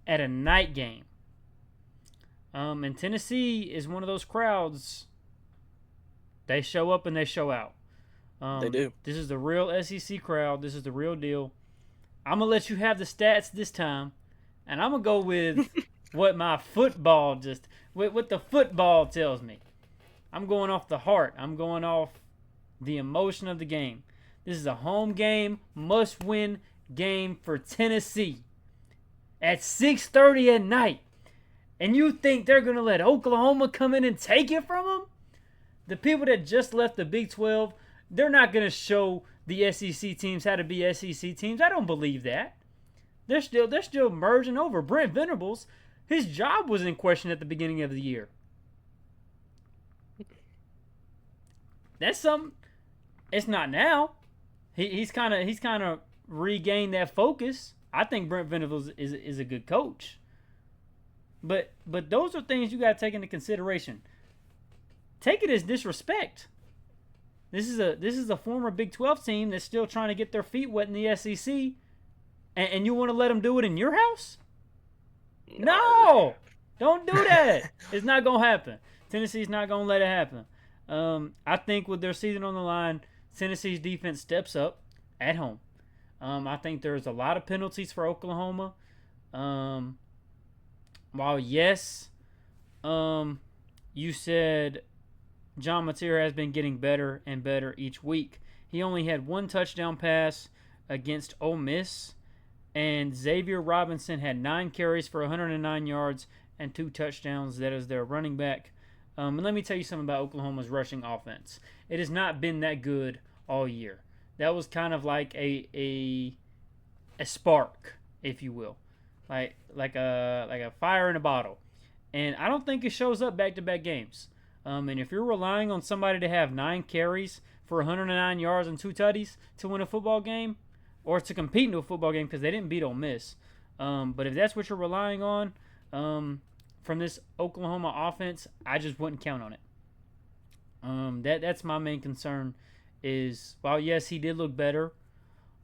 at a night game. And Tennessee is one of those crowds. They show up and they show out. they do. This is the real SEC crowd. This is the real deal. I'm gonna let you have the stats this time, and I'm gonna go with what my football just what the football tells me. I'm going off the heart. I'm going off the emotion of the game. This is a home game, must-win game for Tennessee at 6:30 at night. And you think they're gonna let Oklahoma come in and take it from them? The people that just left the Big 12, they're not gonna show the SEC teams how to be SEC teams. I don't believe that. They're still merging over. Brent Venables, his job was in question at the beginning of the year. That's something. It's not now. He's kind of regained that focus. I think Brent Venables is a good coach. But those are things you got to take into consideration. Take it as disrespect. This is a former Big 12 team that's still trying to get their feet wet in the SEC, and you want to let them do it in your house? No, don't do that. It's not gonna happen. Tennessee's not gonna let it happen. I think with their season on the line, Tennessee's defense steps up at home. I think there's a lot of penalties for Oklahoma. Um, while yes, you said John Mateer has been getting better and better each week. He only had one touchdown pass against Ole Miss, and Xavier Robinson had 9 carries for 109 yards and 2 touchdowns. That is their running back. And let me tell you something about Oklahoma's rushing offense. It has not been that good all year. That was kind of like a spark, if you will, like a fire in a bottle. And I don't think it shows up back to back games. And if you're relying on somebody to have 9 carries for 109 yards and 2 tutties to win a football game, or to compete in a football game because they didn't beat Ole Miss, but if that's what you're relying on from this Oklahoma offense, I just wouldn't count on it. That's my main concern. Is while yes he did look better,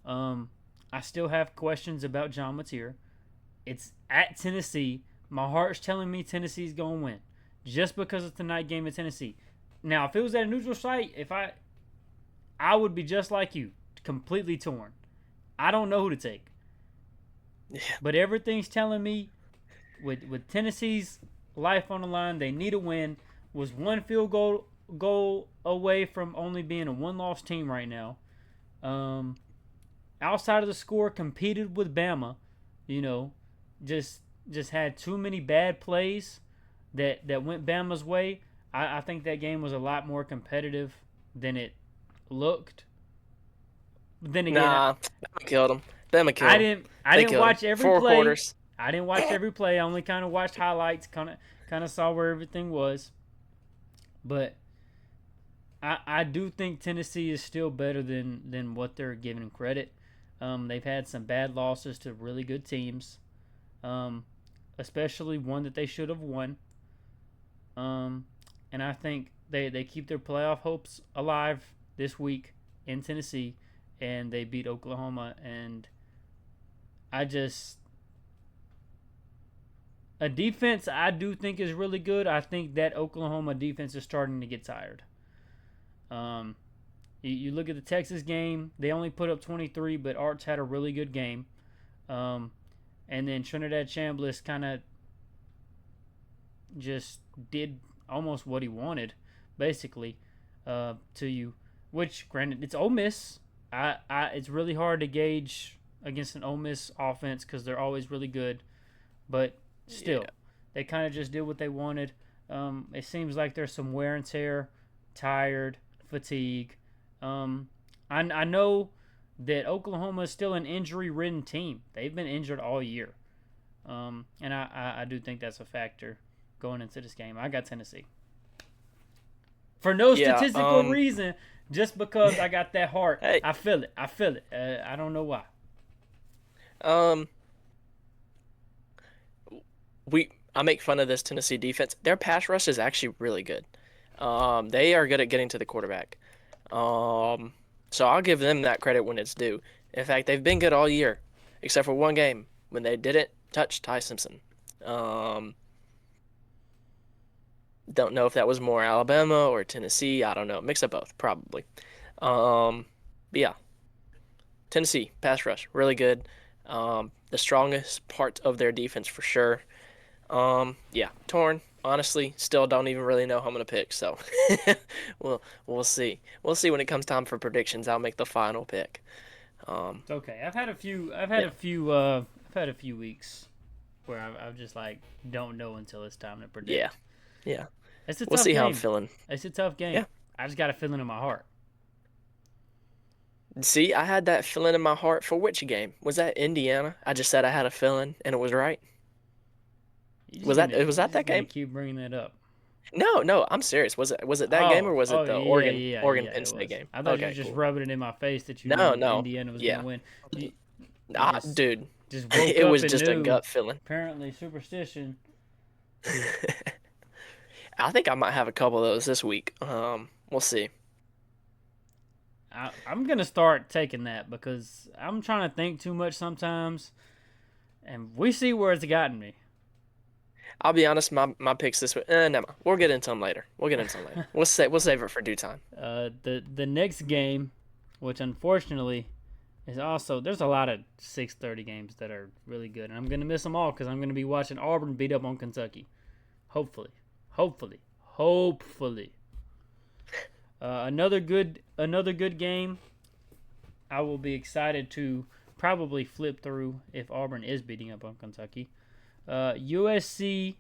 I still have questions about John Mateer. It's at Tennessee. My heart's telling me Tennessee's gonna win, just because it's the night game in Tennessee. Now, if it was at a neutral site, if I would be just like you, completely torn. I don't know who to take, Yeah. but everything's telling me with Tennessee's life on the line, they need a win. Was one field goal away from only being a one-loss team right now. Um, Outside of the score, competed with Bama. You know, just had too many bad plays that went Bama's way. I think that game was a lot more competitive than it looked. But then again, Nah, Bama killed him. Bama killed I him. didn't I They didn't killed him. watch every Four play. quarters. I didn't watch every play. I only kind of watched highlights, kind of saw where everything was. But I do think Tennessee is still better than what they're giving credit. They've had some bad losses to really good teams, um, especially one that they should have won. And I think they keep their playoff hopes alive this week in Tennessee, and they beat Oklahoma. And I just a defense I do think is really good. I think that Oklahoma defense is starting to get tired. Um, you look at the Texas game; they only put up 23, but Arts had a really good game. Um, and then Trinidad Chambliss kind of just did almost what he wanted, basically, to you. Which, granted, it's Ole Miss. It's really hard to gauge against an Ole Miss offense because they're always really good, but still, Yeah. they kind of just did what they wanted. It seems like there's some wear and tear, tired, fatigue. I know that Oklahoma is still an injury-ridden team. They've been injured all year, and I do think that's a factor going into this game. I got Tennessee for no Yeah. statistical reason, just because I got that heart. Hey. I feel it. I feel it. I don't know why. Um. I make fun of this Tennessee defense. Their pass rush is actually really good. They are good at getting to the quarterback. Um. So I'll give them that credit when it's due. In fact, they've been good all year, except for one game when they didn't touch Ty Simpson. Um. Don't know if that was more Alabama or Tennessee. I don't know. Mix of both, probably. Um. But yeah, Tennessee pass rush really good. The strongest part of their defense for sure. Yeah, torn. Honestly, still don't even really know who I'm gonna pick. So, we'll see. We'll see when it comes time for predictions. I'll make the final pick. Um, It's okay. I've had a few. yeah, I've had a few weeks where I've just like don't know until it's time to yeah, predict. yeah. It's a We'll tough see how I'm game. feeling. It's a tough game. Yeah. I just got a feeling in my heart. See, I had that feeling in my heart for which game? Was that Indiana? I just said I had a feeling, and it was right. Was You that just that gonna game? keep bringing that up. No, no, I'm serious. Was it that game or Oh, was oh it the yeah, Oregon yeah. Penn It State was. game? I thought you were Okay, just cool. rubbing it in my face that you No, knew no. Indiana was gonna Yeah. win. You, you Dude, just woke it up was and just a knew. gut feeling. Apparently, superstition. I think I might have a couple of those this week. We'll see. I'm gonna start taking that because I'm trying to think too much sometimes, and we see where it's gotten me. I'll be honest, my picks this week. Never mind. We'll get into them later. We'll get into them later. We'll save it for due time. The next game, which unfortunately is also there's a lot of 6:30 games that are really good, and I'm gonna miss them all because I'm gonna be watching Auburn beat up on Kentucky. Hopefully, hopefully. Another good game. I will be excited to probably flip through if Auburn is beating up on Kentucky. USC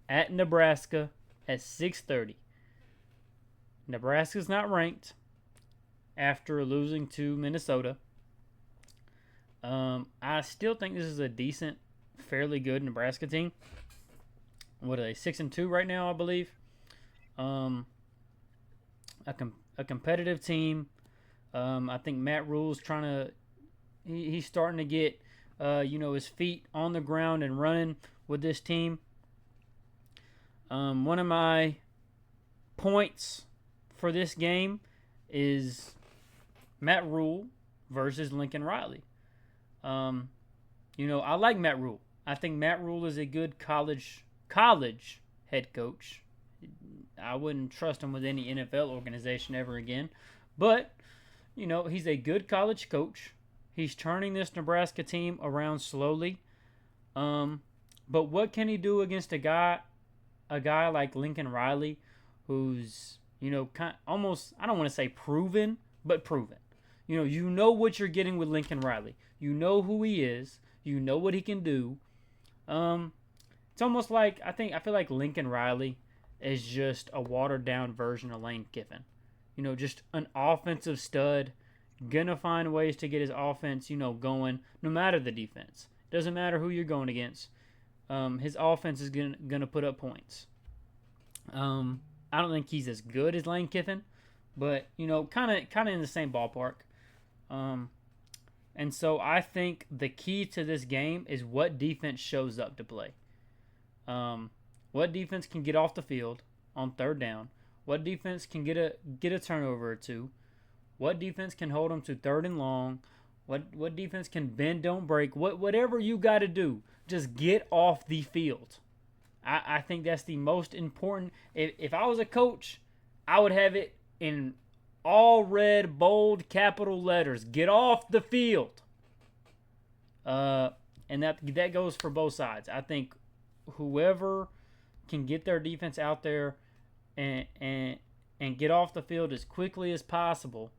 at Nebraska at 6:30. Nebraska's not ranked after losing to Minnesota. I still think this is a decent, fairly good Nebraska team. What are they? 6-2 right now, I believe. Um, a competitive team. I think Matt Rule's trying to. He's starting to get, his feet on the ground and running with this team. One of my points for this game is Matt Rule versus Lincoln Riley. I like Matt Rule. I think Matt Rule is a good college head coach. I wouldn't trust him with any NFL organization ever again. But, he's a good college coach. He's turning this Nebraska team around slowly. But what can he do against a guy like Lincoln Riley, who's, almost, I don't want to say proven, but proven. You know what you're getting with Lincoln Riley. You know who he is. You know what he can do. It's almost like I feel like Lincoln Riley is just a watered down version of Lane Kiffin. Just an offensive stud, gonna find ways to get his offense, going no matter the defense. Doesn't matter who you're going against. His offense is gonna put up points. I don't think he's as good as Lane Kiffin, but kind of in the same ballpark. And so I think the key to this game is what defense shows up to play. What defense can get off the field on third down? What defense can get a turnover or two? What defense can hold them to third and long? What defense can bend, don't break? Whatever you got to do, just get off the field. I think that's the most important. If I was a coach, I would have it in all red, bold, capital letters. Get off the field. And that goes for both sides. I think whoever can get their defense out there and get off the field as quickly as possible,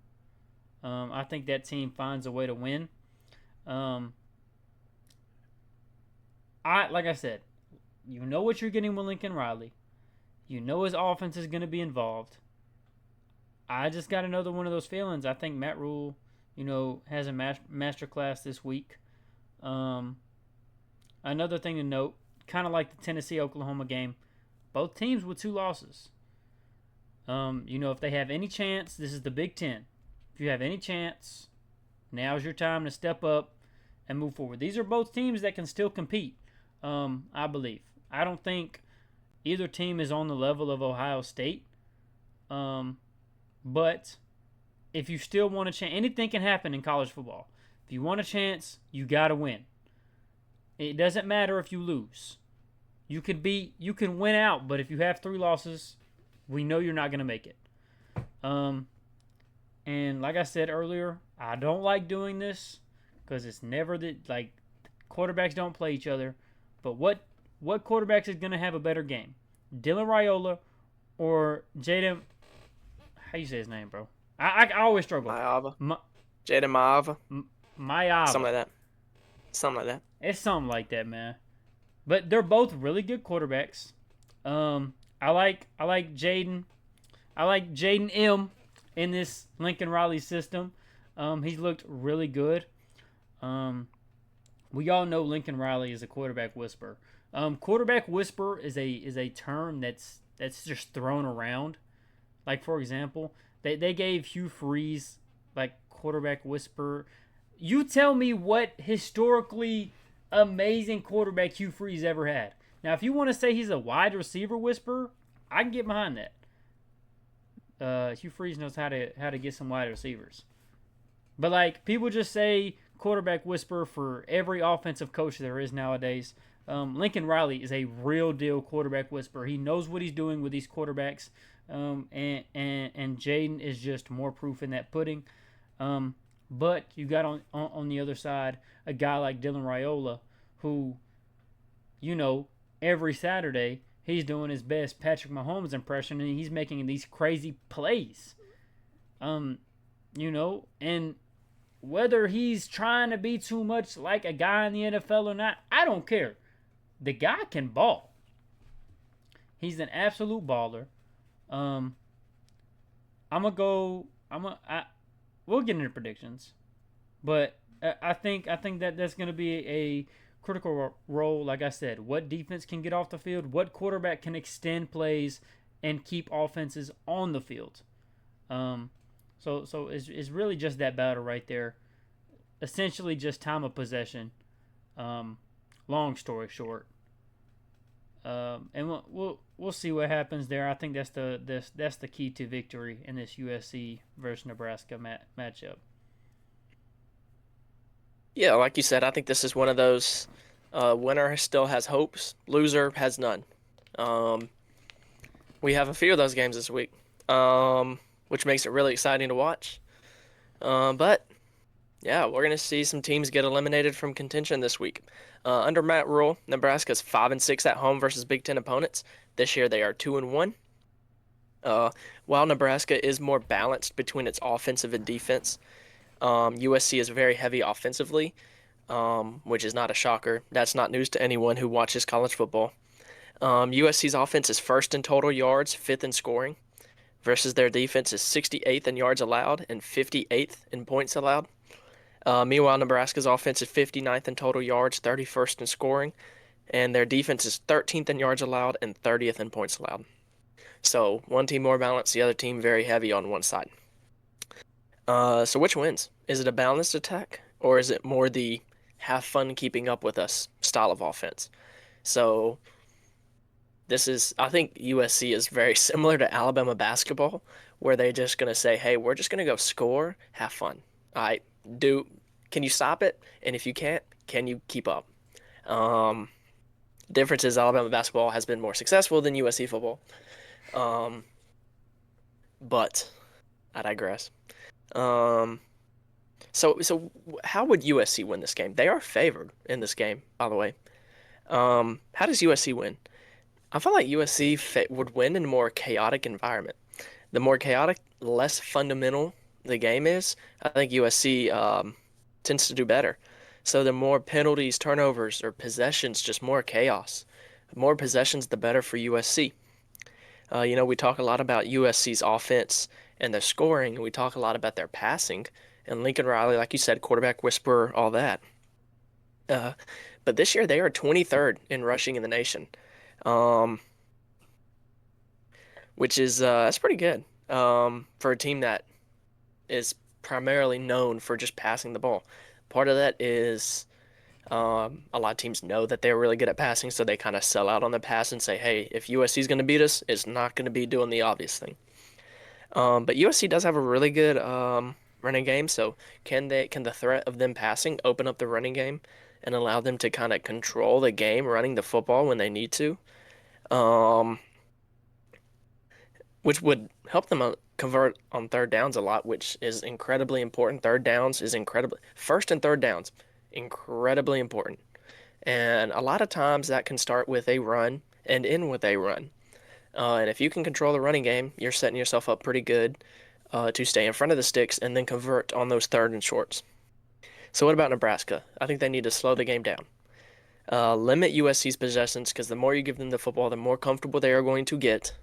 I think that team finds a way to win. Like I said, you know what you're getting with Lincoln Riley. You know his offense is going to be involved. I just got another one of those feelings. I think Matt Rule, has a master class this week. Another thing to note, kind of like the Tennessee-Oklahoma game, both teams with 2 losses. If they have any chance, this is the Big Ten. If you have any chance, now's your time to step up and move forward. These are both teams that can still compete, I believe. I don't think either team is on the level of Ohio State. But if you still want a chance, anything can happen in college football. If you want a chance, you got to win. It doesn't matter if you lose. You can win out, but if you have 3 losses, we know you're not going to make it. And like I said earlier, I don't like doing this because it's never quarterbacks don't play each other. But what quarterback is going to have a better game? Dylan Raiola or Jaden? How you say his name, bro? I always struggle. Maava. Jaden Maava. Maava. Something like that. It's something like that, man. But they're both really good quarterbacks. I like Jaden. I like Jaden M in this Lincoln Riley system. He's looked really good. We all know Lincoln Riley is a quarterback whisperer. Quarterback whisper is a term that's just thrown around. Like, for example, they gave Hugh Freeze quarterback whisper. You tell me what historically amazing quarterback Hugh Freeze ever had. Now, if you want to say he's a wide receiver whisperer, I can get behind that. Hugh Freeze knows how to get some wide receivers. But people just say quarterback whisperer for every offensive coach there is nowadays. Lincoln Riley is a real deal quarterback whisperer. He knows what he's doing with these quarterbacks. And Jaden is just more proof in that pudding. But you got on the other side a guy like Dylan Raiola, who, every Saturday he's doing his best Patrick Mahomes impression and he's making these crazy plays. And whether he's trying to be too much like a guy in the NFL or not, I don't care. The guy can ball. He's an absolute baller. Um, I'm gonna go. We'll get into predictions, but I think that that's gonna be a critical role. Like I said, what defense can get off the field, what quarterback can extend plays and keep offenses on the field. Um, so it's really just that battle right there. Essentially, just time of possession. Um, long story short, and we'll see what happens there. I think that's the key to victory in this USC versus Nebraska matchup. Yeah, like you said, I think this is one of those winner still has hopes, loser has none. Um, we have a few of those games this week, which makes it really exciting to watch. But yeah, we're gonna see some teams get eliminated from contention this week. Under Matt Rule, Nebraska's 5-6 at home versus Big Ten opponents. This year they are 2-1. Uh, while Nebraska is more balanced between its offensive and defense, USC is very heavy offensively, which is not a shocker. That's not news to anyone who watches college football. USC's offense is first in total yards, fifth in scoring, versus their defense is 68th in yards allowed and 58th in points allowed. Meanwhile, Nebraska's offense is 59th in total yards, 31st in scoring, and their defense is 13th in yards allowed and 30th in points allowed. So one team more balanced, the other team very heavy on one side. So which wins? Is it a balanced attack, or is it more the have fun keeping up with us style of offense? So I think USC is very similar to Alabama basketball, where they're just gonna say, "Hey, we're just gonna go score, have fun. All right, do can you stop it? And if you can't, can you keep up?" Um, Difference is Alabama basketball has been more successful than USC football. Um, but I digress. Um, so how would USC win this game? They are favored in this game, by the way. How does USC win? I feel like USC would win in a more chaotic environment. The more chaotic, less fundamental the game is, I think USC tends to do better. So the more penalties, turnovers, or possessions, just more chaos. The more possessions, the better for USC. We talk a lot about USC's offense and their scoring, and we talk a lot about their passing. And Lincoln Riley, like you said, quarterback whisperer, all that. Uh, but this year they are 23rd in rushing in the nation, um, which is that's pretty good for a team that is primarily known for just passing the ball. Part of that is a lot of teams know that they're really good at passing, so they kind of sell out on the pass and say, "Hey, if USC is going to beat us, it's not going to be doing the obvious thing." But USC does have a really good running game, so can the threat of them passing open up the running game and allow them to kind of control the game running the football when they need to? Um, which would help them convert on third downs a lot, which is incredibly important. Third downs is incredibly first and third downs, incredibly important. And a lot of times that can start with a run and end with a run. And if you can control the running game, you're setting yourself up pretty good to stay in front of the sticks and then convert on those third and shorts. So what about Nebraska? I think they need to slow the game down. Limit USC's possessions because the more you give them the football, the more comfortable they are going to get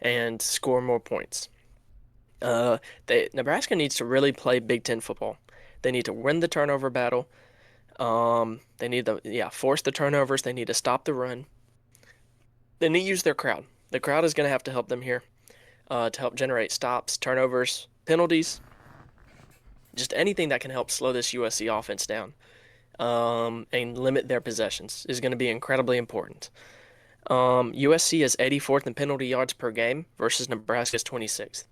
and score more points. Nebraska needs to really play Big Ten football. They need to win the turnover battle. They need to force the turnovers. They need to stop the run. They need to use their crowd. The crowd is going to have to help them here to help generate stops, turnovers, penalties, just anything that can help slow this USC offense down and limit their possessions is going to be incredibly important. USC is 84th in penalty yards per game versus Nebraska's 26th.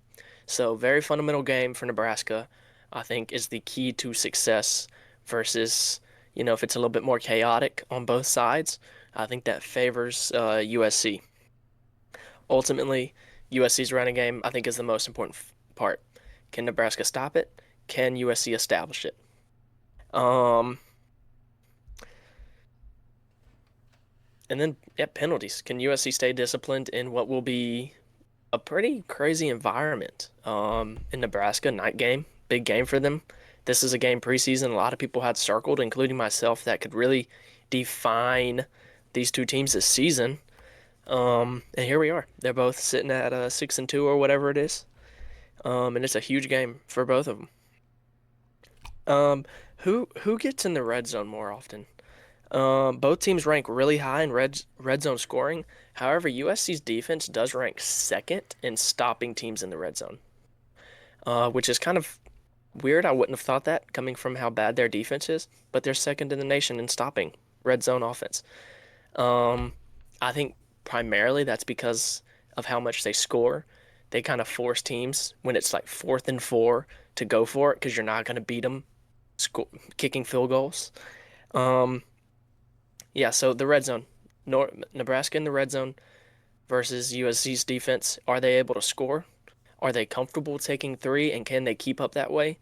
So very fundamental game for Nebraska, I think, is the key to success versus, if it's a little bit more chaotic on both sides, I think that favors USC. Ultimately, USC's running game, I think, is the most important part. Can Nebraska stop it? Can USC establish it? Um, and then, yeah, penalties. Can USC stay disciplined in what will be a pretty crazy environment in Nebraska? Night game, big game for them. this is a game preseason a lot of people had circled, including myself, that could really define these two teams this season. And here we are. They're both sitting at 6-2 or whatever it is. And it's a huge game for both of them. Who gets in the red zone more often? Both teams rank really high in red zone scoring. However, USC's defense does rank second in stopping teams in the red zone, which is kind of weird. I wouldn't have thought that coming from how bad their defense is, but they're second in the nation in stopping red zone offense. Um, I think primarily that's because of how much they score. They kind of force teams when it's like 4th and 4 to go for it because you're not going to beat them kicking field goals. Um, yeah, so the red zone, Nebraska in the red zone versus USC's defense. Are they able to score? Are they comfortable taking three, and can they keep up that way?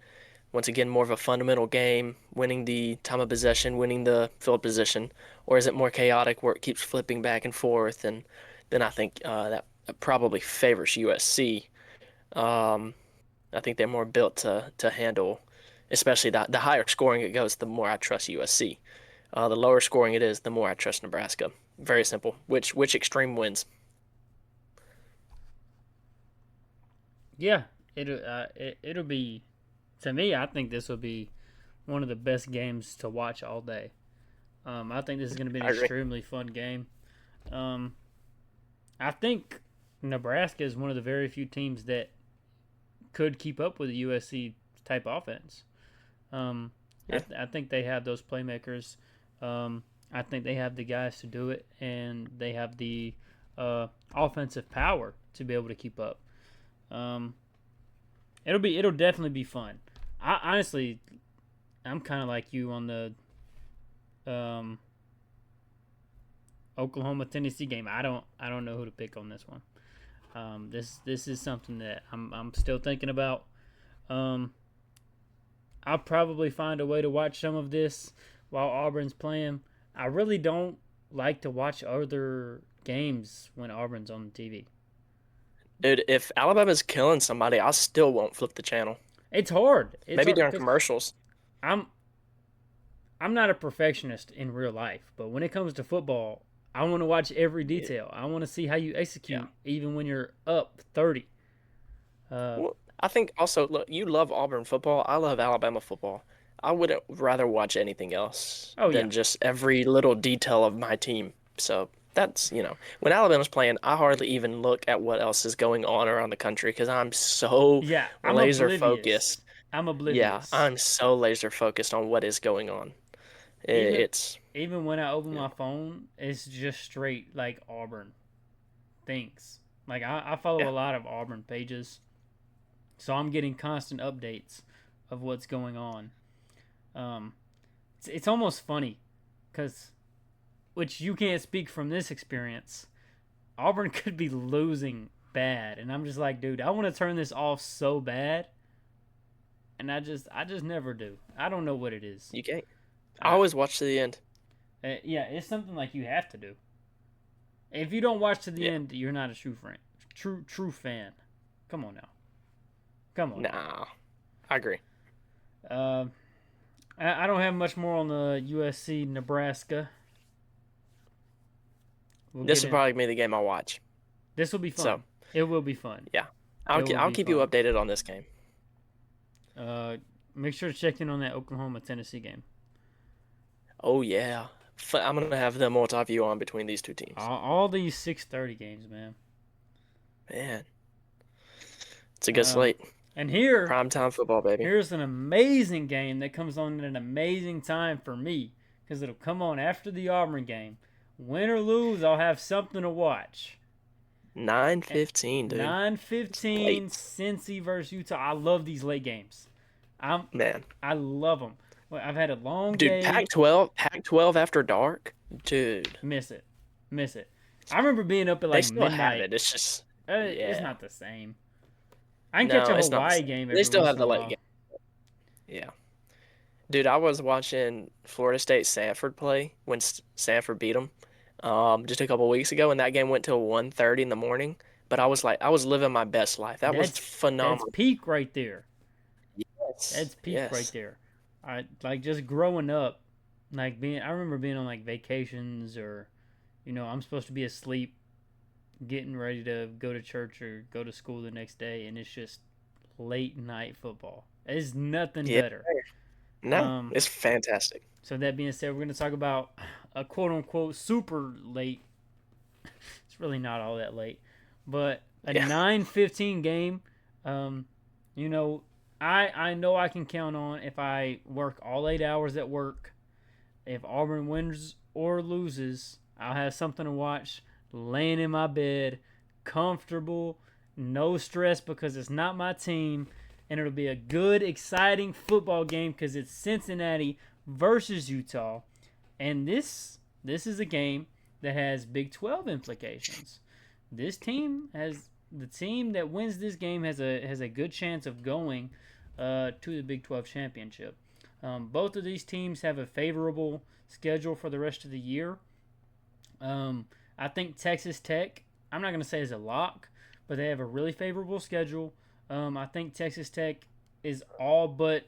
Once again, more of a fundamental game, winning the time of possession, winning the field position, or is it more chaotic where it keeps flipping back and forth? And then I think that probably favors USC. Um, I think they're more built to handle, especially the higher scoring it goes, the more I trust USC. The lower scoring it is, the more I trust Nebraska. Very simple. Which extreme wins? Yeah, it'll be, to me. I think this will be one of the best games to watch all day. I think this is going to be an I agree. extremely fun game. Um, I think Nebraska is one of the very few teams that could keep up with a USC type offense. Um, Yeah, I think they have those playmakers. I think they have the guys to do it, and they have the offensive power to be able to keep up. Um, it'll definitely be fun. I honestly, I'm kind of like you on the um, Oklahoma Tennessee game. I don't know who to pick on this one. This is something that I'm still thinking about. Um, I'll probably find a way to watch some of this while Auburn's playing. I really don't like to watch other games when Auburn's on the TV. dude. If Alabama's killing somebody, I still won't flip the channel. It's hard. It's Maybe hard during because commercials. I'm I'm not a perfectionist in real life, but when it comes to football, I want to watch every Yeah. detail. I want to see how you Yeah. execute even when you're up 30. Uh, Well, I think also, look, you love Auburn football. I love Alabama football. I would rather watch anything else oh yeah, than just every little detail of my team. So that's when Alabama's playing, I hardly even look at what else is going on around the country because I'm so yeah. I'm laser oblivious. focused. I'm Yeah, oblivious. I'm so laser focused on what is going on. Even It's, even when I open you know, my phone, it's just straight like Auburn things. Like I follow yeah, a lot of Auburn pages, so I'm getting constant updates of what's going on. Um, it's almost funny because, which you can't speak from this experience, Auburn could be losing bad, and I'm just like, dude, I want to turn this off so bad, and I just never do. I don't know what it is. you can't. I I always watch to the end. Yeah, it's something like you have to do. If you don't watch to the Yeah, end, you're not a true friend, true fan. Come on now, come on now. nah, I agree. Uh, I don't have much more on the USC Nebraska. We'll get This will in. probably be the game I watch. This will be So, fun. It will be fun. yeah, It will I'll be keep you fun. updated on this game. Uh, Make sure to check in on that Oklahoma Tennessee game. Oh yeah. I'm gonna have the multi-view on between these two teams. All these 6:30 games, man. Man, it's a good Um, slate. and Prime time football, baby. here's an amazing game that comes on at an amazing time for me because it'll come on after the Auburn game. Win or lose, I'll have something to watch. 9:15, dude. 9:15 Late. Cincy versus Utah. I love these late games. I'm Man. I love them. Well, I've had a long Dude, day. Pac-12 after dark. Dude, Miss it, miss it. I remember being up at they like still have midnight. it. It's just It's yeah. not the same. I can catch No, a it's not the Hawaii same. game They every still once have in a the late while. game. Yeah. Dude, I was watching Florida State Sanford play when Sanford beat them just a couple weeks ago, and that game went till 1:30 in the morning. But I was living my best life. That was That's phenomenal. peak right there. That's peak right Yes. there. I like just growing up, like being. I remember being on like vacations or, I'm supposed to be asleep, getting ready to go to church or go to school the next day, and it's just late night football. It's nothing Yeah. better. No, Um, it's fantastic. so that being said, we're going to talk about a quote unquote super late. It's really not all that late, but a Yeah. 9:15 game. Um, you know, I know I can count on if I work all 8 hours at work. If Auburn wins or loses, I'll have something to watch, laying in my bed, comfortable, no stress because it's not my team, and it'll be a good, exciting football game because it's Cincinnati versus Utah, and this is a game that has Big 12 implications. This team has the team that wins this game has a good chance of going to the Big 12 championship. Both of these teams have a favorable schedule for the rest of the year. I think Texas Tech, I'm not going to say is a lock, but they have a really favorable schedule. I think Texas Tech is all but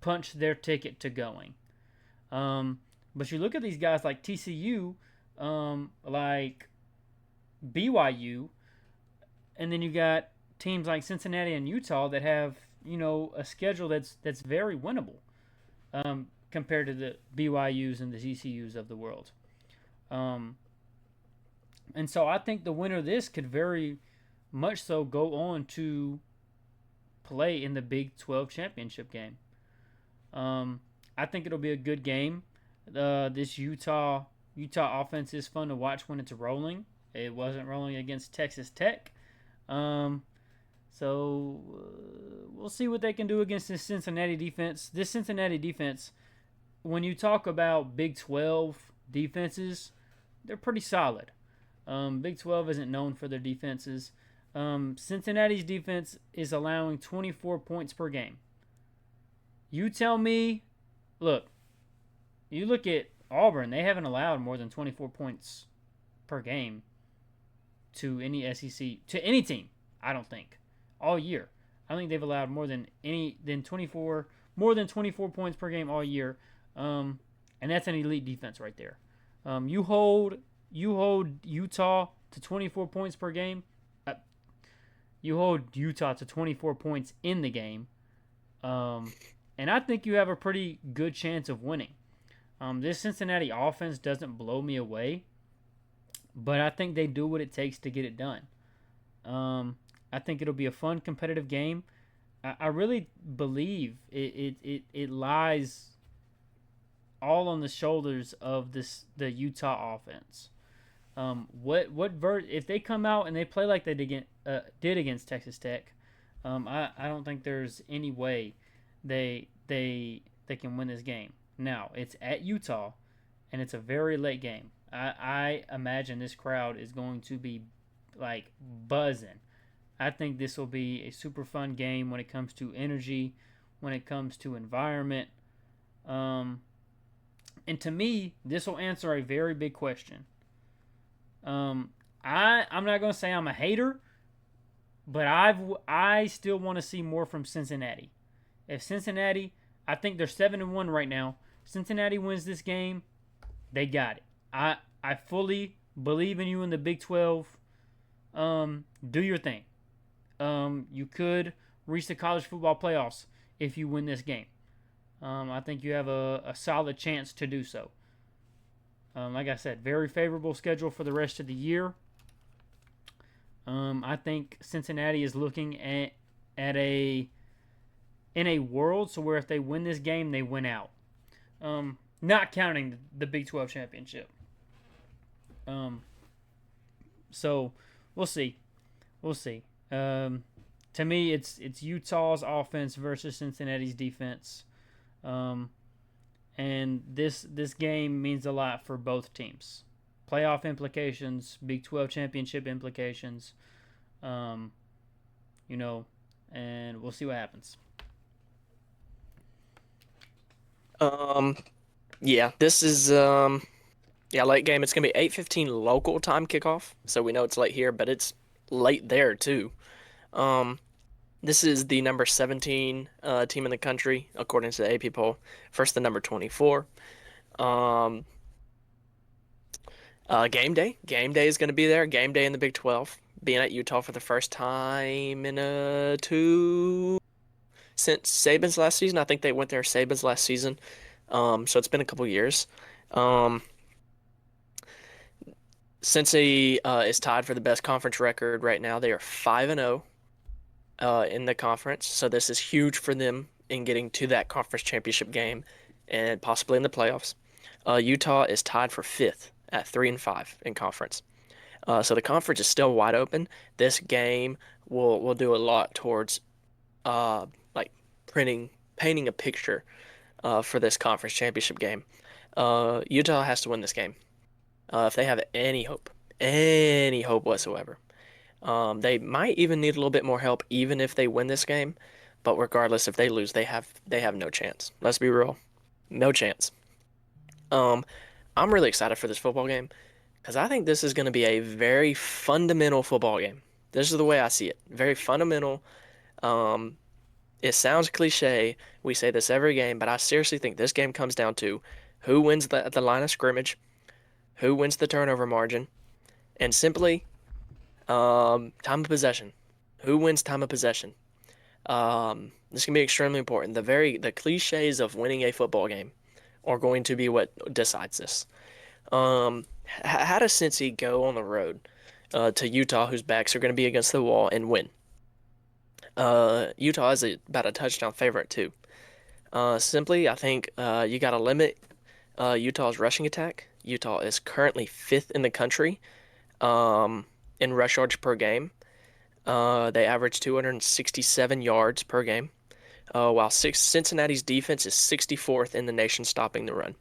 punched their ticket to going. Um, but you look at these guys like TCU, like BYU, and then you got teams like Cincinnati and Utah that have a schedule that's very winnable compared to the BYU's and the TCU's of the world. Um, and so I think the winner of this could very much so go on to play in the Big 12 championship game. Um, I think it'll be a good game. This Utah offense is fun to watch when it's rolling. It wasn't rolling against Texas Tech. Um, so we'll see what they can do against this Cincinnati defense. This Cincinnati defense, when you talk about Big 12 defenses, they're pretty solid. Big 12 isn't known for their defenses. Cincinnati's defense is allowing 24 points per game. You tell me, look, you look at Auburn, they haven't allowed more than 24 points per game to any SEC, to any team, I don't think, all year. I think they've allowed more than 24 points per game all year. And that's an elite defense right there. You hold Utah to 24 points per game. Uh, you hold Utah to 24 points in the game. Um, and I think you have a pretty good chance of winning. This Cincinnati offense doesn't blow me away, but I think they do what it takes to get it done. I think it'll be a fun, competitive game. I really believe it lies all on the shoulders of the Utah offense. If they come out and they play like they did against Texas Tech, I don't think there's any way they can win this game. Now it's at Utah, and it's a very late game. I imagine this crowd is going to be like buzzing. I think this will be a super fun game when it comes to energy, when it comes to environment. Um, and to me, this will answer a very big question. Um, I'm not gonna say I'm a hater, but I still want to see more from Cincinnati. If Cincinnati, I think they're 7-1 right now. Cincinnati wins this game, they got it. I fully believe in you in the Big 12. Do your thing. You could reach the college football playoffs if you win this game. I think you have a solid chance to do so. Like I said, very favorable schedule for the rest of the year. I think Cincinnati is looking at a in a world so where if they win this game, they win out. Not counting the Big 12 championship. Um, so we'll see. We'll see. To me, it's Utah's offense versus Cincinnati's defense. Um, and this game means a lot for both teams. Playoff implications, Big 12 championship implications. Um, you know, and we'll see what happens. Um, yeah, this is yeah, late game. It's gonna be 8:15 local time kickoff, so we know it's late here, but it's late there too. Um, This is the number 17 team in the country, according to the AP poll. First, the number 24. Um, Game day. Game day is going to be there. Game day in the Big 12. Being at Utah for the first time in two since Saban's last season. I think they went there Saban's last season. So it's been a couple years. Um, Cincy is tied for the best conference record right now. They are 5-0 in the conference, so this is huge for them in getting to that conference championship game and possibly in the playoffs. Utah is tied for fifth at 3-5 in conference. So the conference is still wide open. This game will do a lot towards uh, like painting a picture for this conference championship game. Utah has to win this game if they have any hope whatsoever. They might even need a little bit more help, even if they win this game. But regardless, if they lose, they have no chance. Let's be real, no chance. Um, I'm really excited for this football game because I think this is going to be a very fundamental football game. This is the way I see it. Very fundamental. Um, it sounds cliche. We say this every game, but I seriously think this game comes down to who wins the line of scrimmage, who wins the turnover margin, and simply time of possession. Who wins time of possession? This can be extremely important. The cliches of winning a football game are going to be what decides this. How does Cincy go on the road to Utah, whose backs are going to be against the wall, and win? Utah is about a touchdown favorite too. Simply, I think you got to limit Utah's rushing attack. Utah is currently fifth in the country um, in rush yards per game. They average 267 yards per game, while Cincinnati's defense is 64th in the nation stopping the run.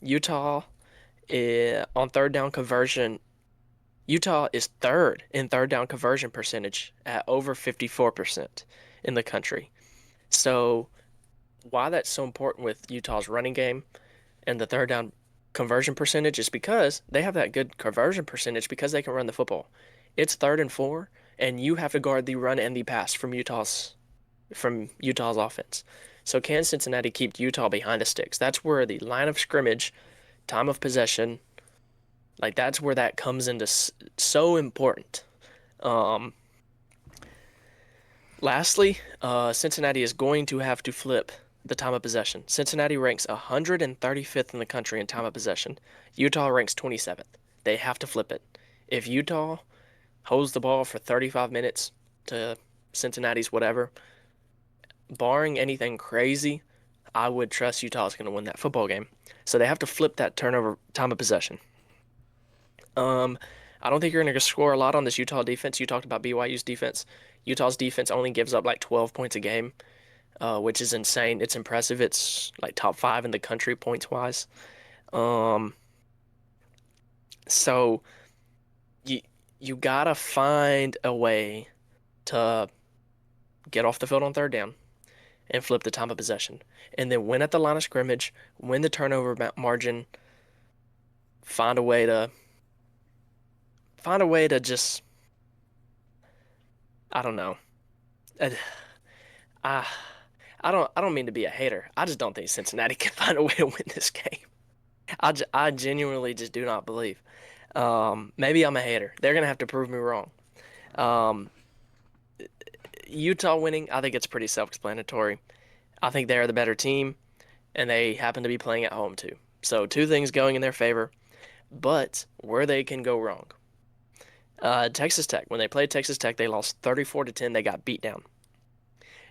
Utah on third down conversion. Utah is third in third down conversion percentage at over 54% in the country. So why that's so important with Utah's running game and the third down conversion percentage is because they have that good conversion percentage because they can run the football. It's 3rd and 4, and you have to guard the run and the pass from Utah's offense. So can Cincinnati keep Utah behind the sticks? That's where the line of scrimmage, time of possession, like that's where that comes into so important. Um, Lastly, Cincinnati is going to have to flip the time of possession. Cincinnati ranks 135th in the country in time of possession. Utah ranks 27th. They have to flip it. If Utah holds the ball for 35 minutes to Cincinnati's whatever, barring anything crazy, I would trust Utah is going to win that football game. So they have to flip that turnover time of possession. Um, I don't think you're going to score a lot on this Utah defense. You talked about BYU's defense. Utah's defense only gives up like 12 points a game, which is insane. It's impressive. It's like top five in the country points wise. Um, so you you gotta find a way to get off the field on third down and flip the time of possession, and then win at the line of scrimmage, win the turnover margin, find a way to just I don't know. Uh, I I don't mean to be a hater. I just don't think Cincinnati can find a way to win this game. I genuinely just do not believe. Maybe I'm a hater. They're gonna have to prove me wrong. Um, Utah winning, I think it's pretty self-explanatory. I think they're the better team, and they happen to be playing at home too. So two things going in their favor. But where they can go wrong, Texas Tech. When they played Texas Tech, they lost 34-10. They got beat down.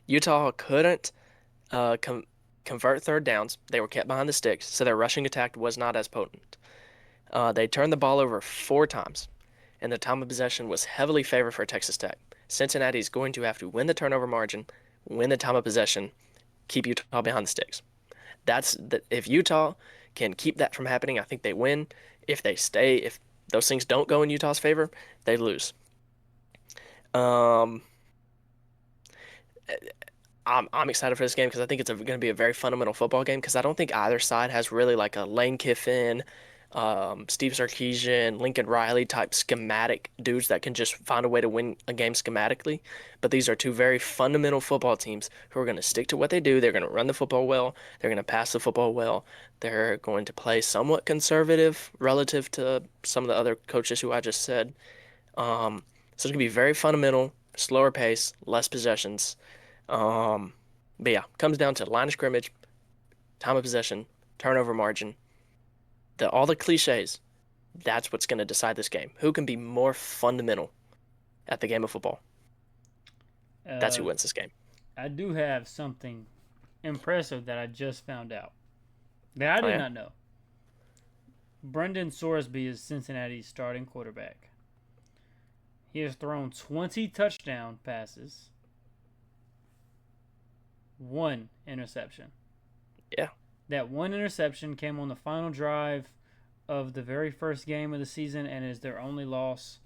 Utah couldn't com convert third downs. They were kept behind the sticks, so their rushing attack was not as potent. They turned the ball over 4 times, and the time of possession was heavily favored for Texas Tech. Cincinnati is going to have to win the turnover margin, win the time of possession, keep Utah behind the sticks. If Utah can keep that from happening, I think they win. If those things don't go in Utah's favor, they lose. Um, I'm excited for this game because I think it's going to be a very fundamental football game because I don't think either side has really like a Lane Kiffin, Steve Sarkisian, Lincoln Riley type schematic dudes that can just find a way to win a game schematically. But these are two very fundamental football teams who are going to stick to what they do. They're going to run the football well. They're going to pass the football well. They're going to play somewhat conservative relative to some of the other coaches who I just said. So it's going to be very fundamental, slower pace, less possessions. Um, but yeah, comes down to line of scrimmage, time of possession, turnover margin, all the cliches. That's what's going to decide this game. Who can be more fundamental at the game of football? That's who Uh, wins this game. I do have something impressive that I just found out that I Oh did yeah, not know. Brendan Sorsby is Cincinnati's starting quarterback. He has thrown 20 touchdown passes, one interception. yeah, That one interception came on the final drive of the very first game of the season and is their only loss.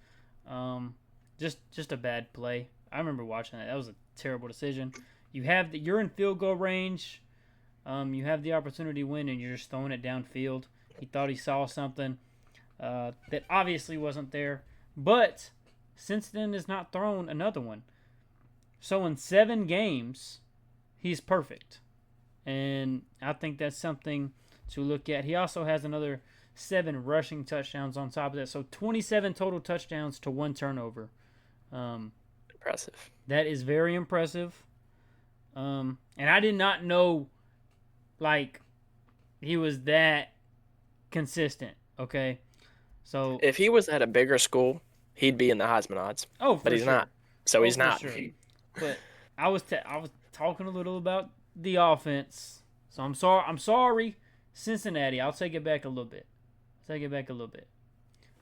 Um, just a bad play. I remember watching that. That was a terrible decision. You're in field goal range. You have the opportunity to win, and you're just throwing it downfield. He thought he saw something that obviously wasn't there, but since then has not thrown another one. So in 7 games, he's perfect, and I think that's something to look at. He also has another 7 rushing touchdowns on top of that, so 27 total touchdowns to 1 turnover. Um, impressive. that is very impressive. And I did not know like he was that consistent. Okay, so If he was at a bigger school, he'd be in the Heisman odds, oh but for he's not. sure, So oh he's for not. sure. But I was talking a little about the offense, so I'm sorry, Cincinnati. I'll take it back a little bit. Take it back a little bit,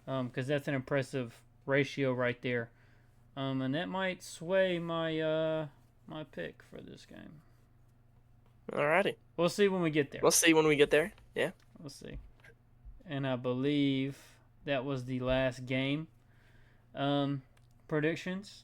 because that's an impressive ratio right there. And that might sway my pick for this game. Alrighty. We'll see when we get there. We'll see when we get there. Yeah. We'll see. And I believe that was the last game. Um, predictions.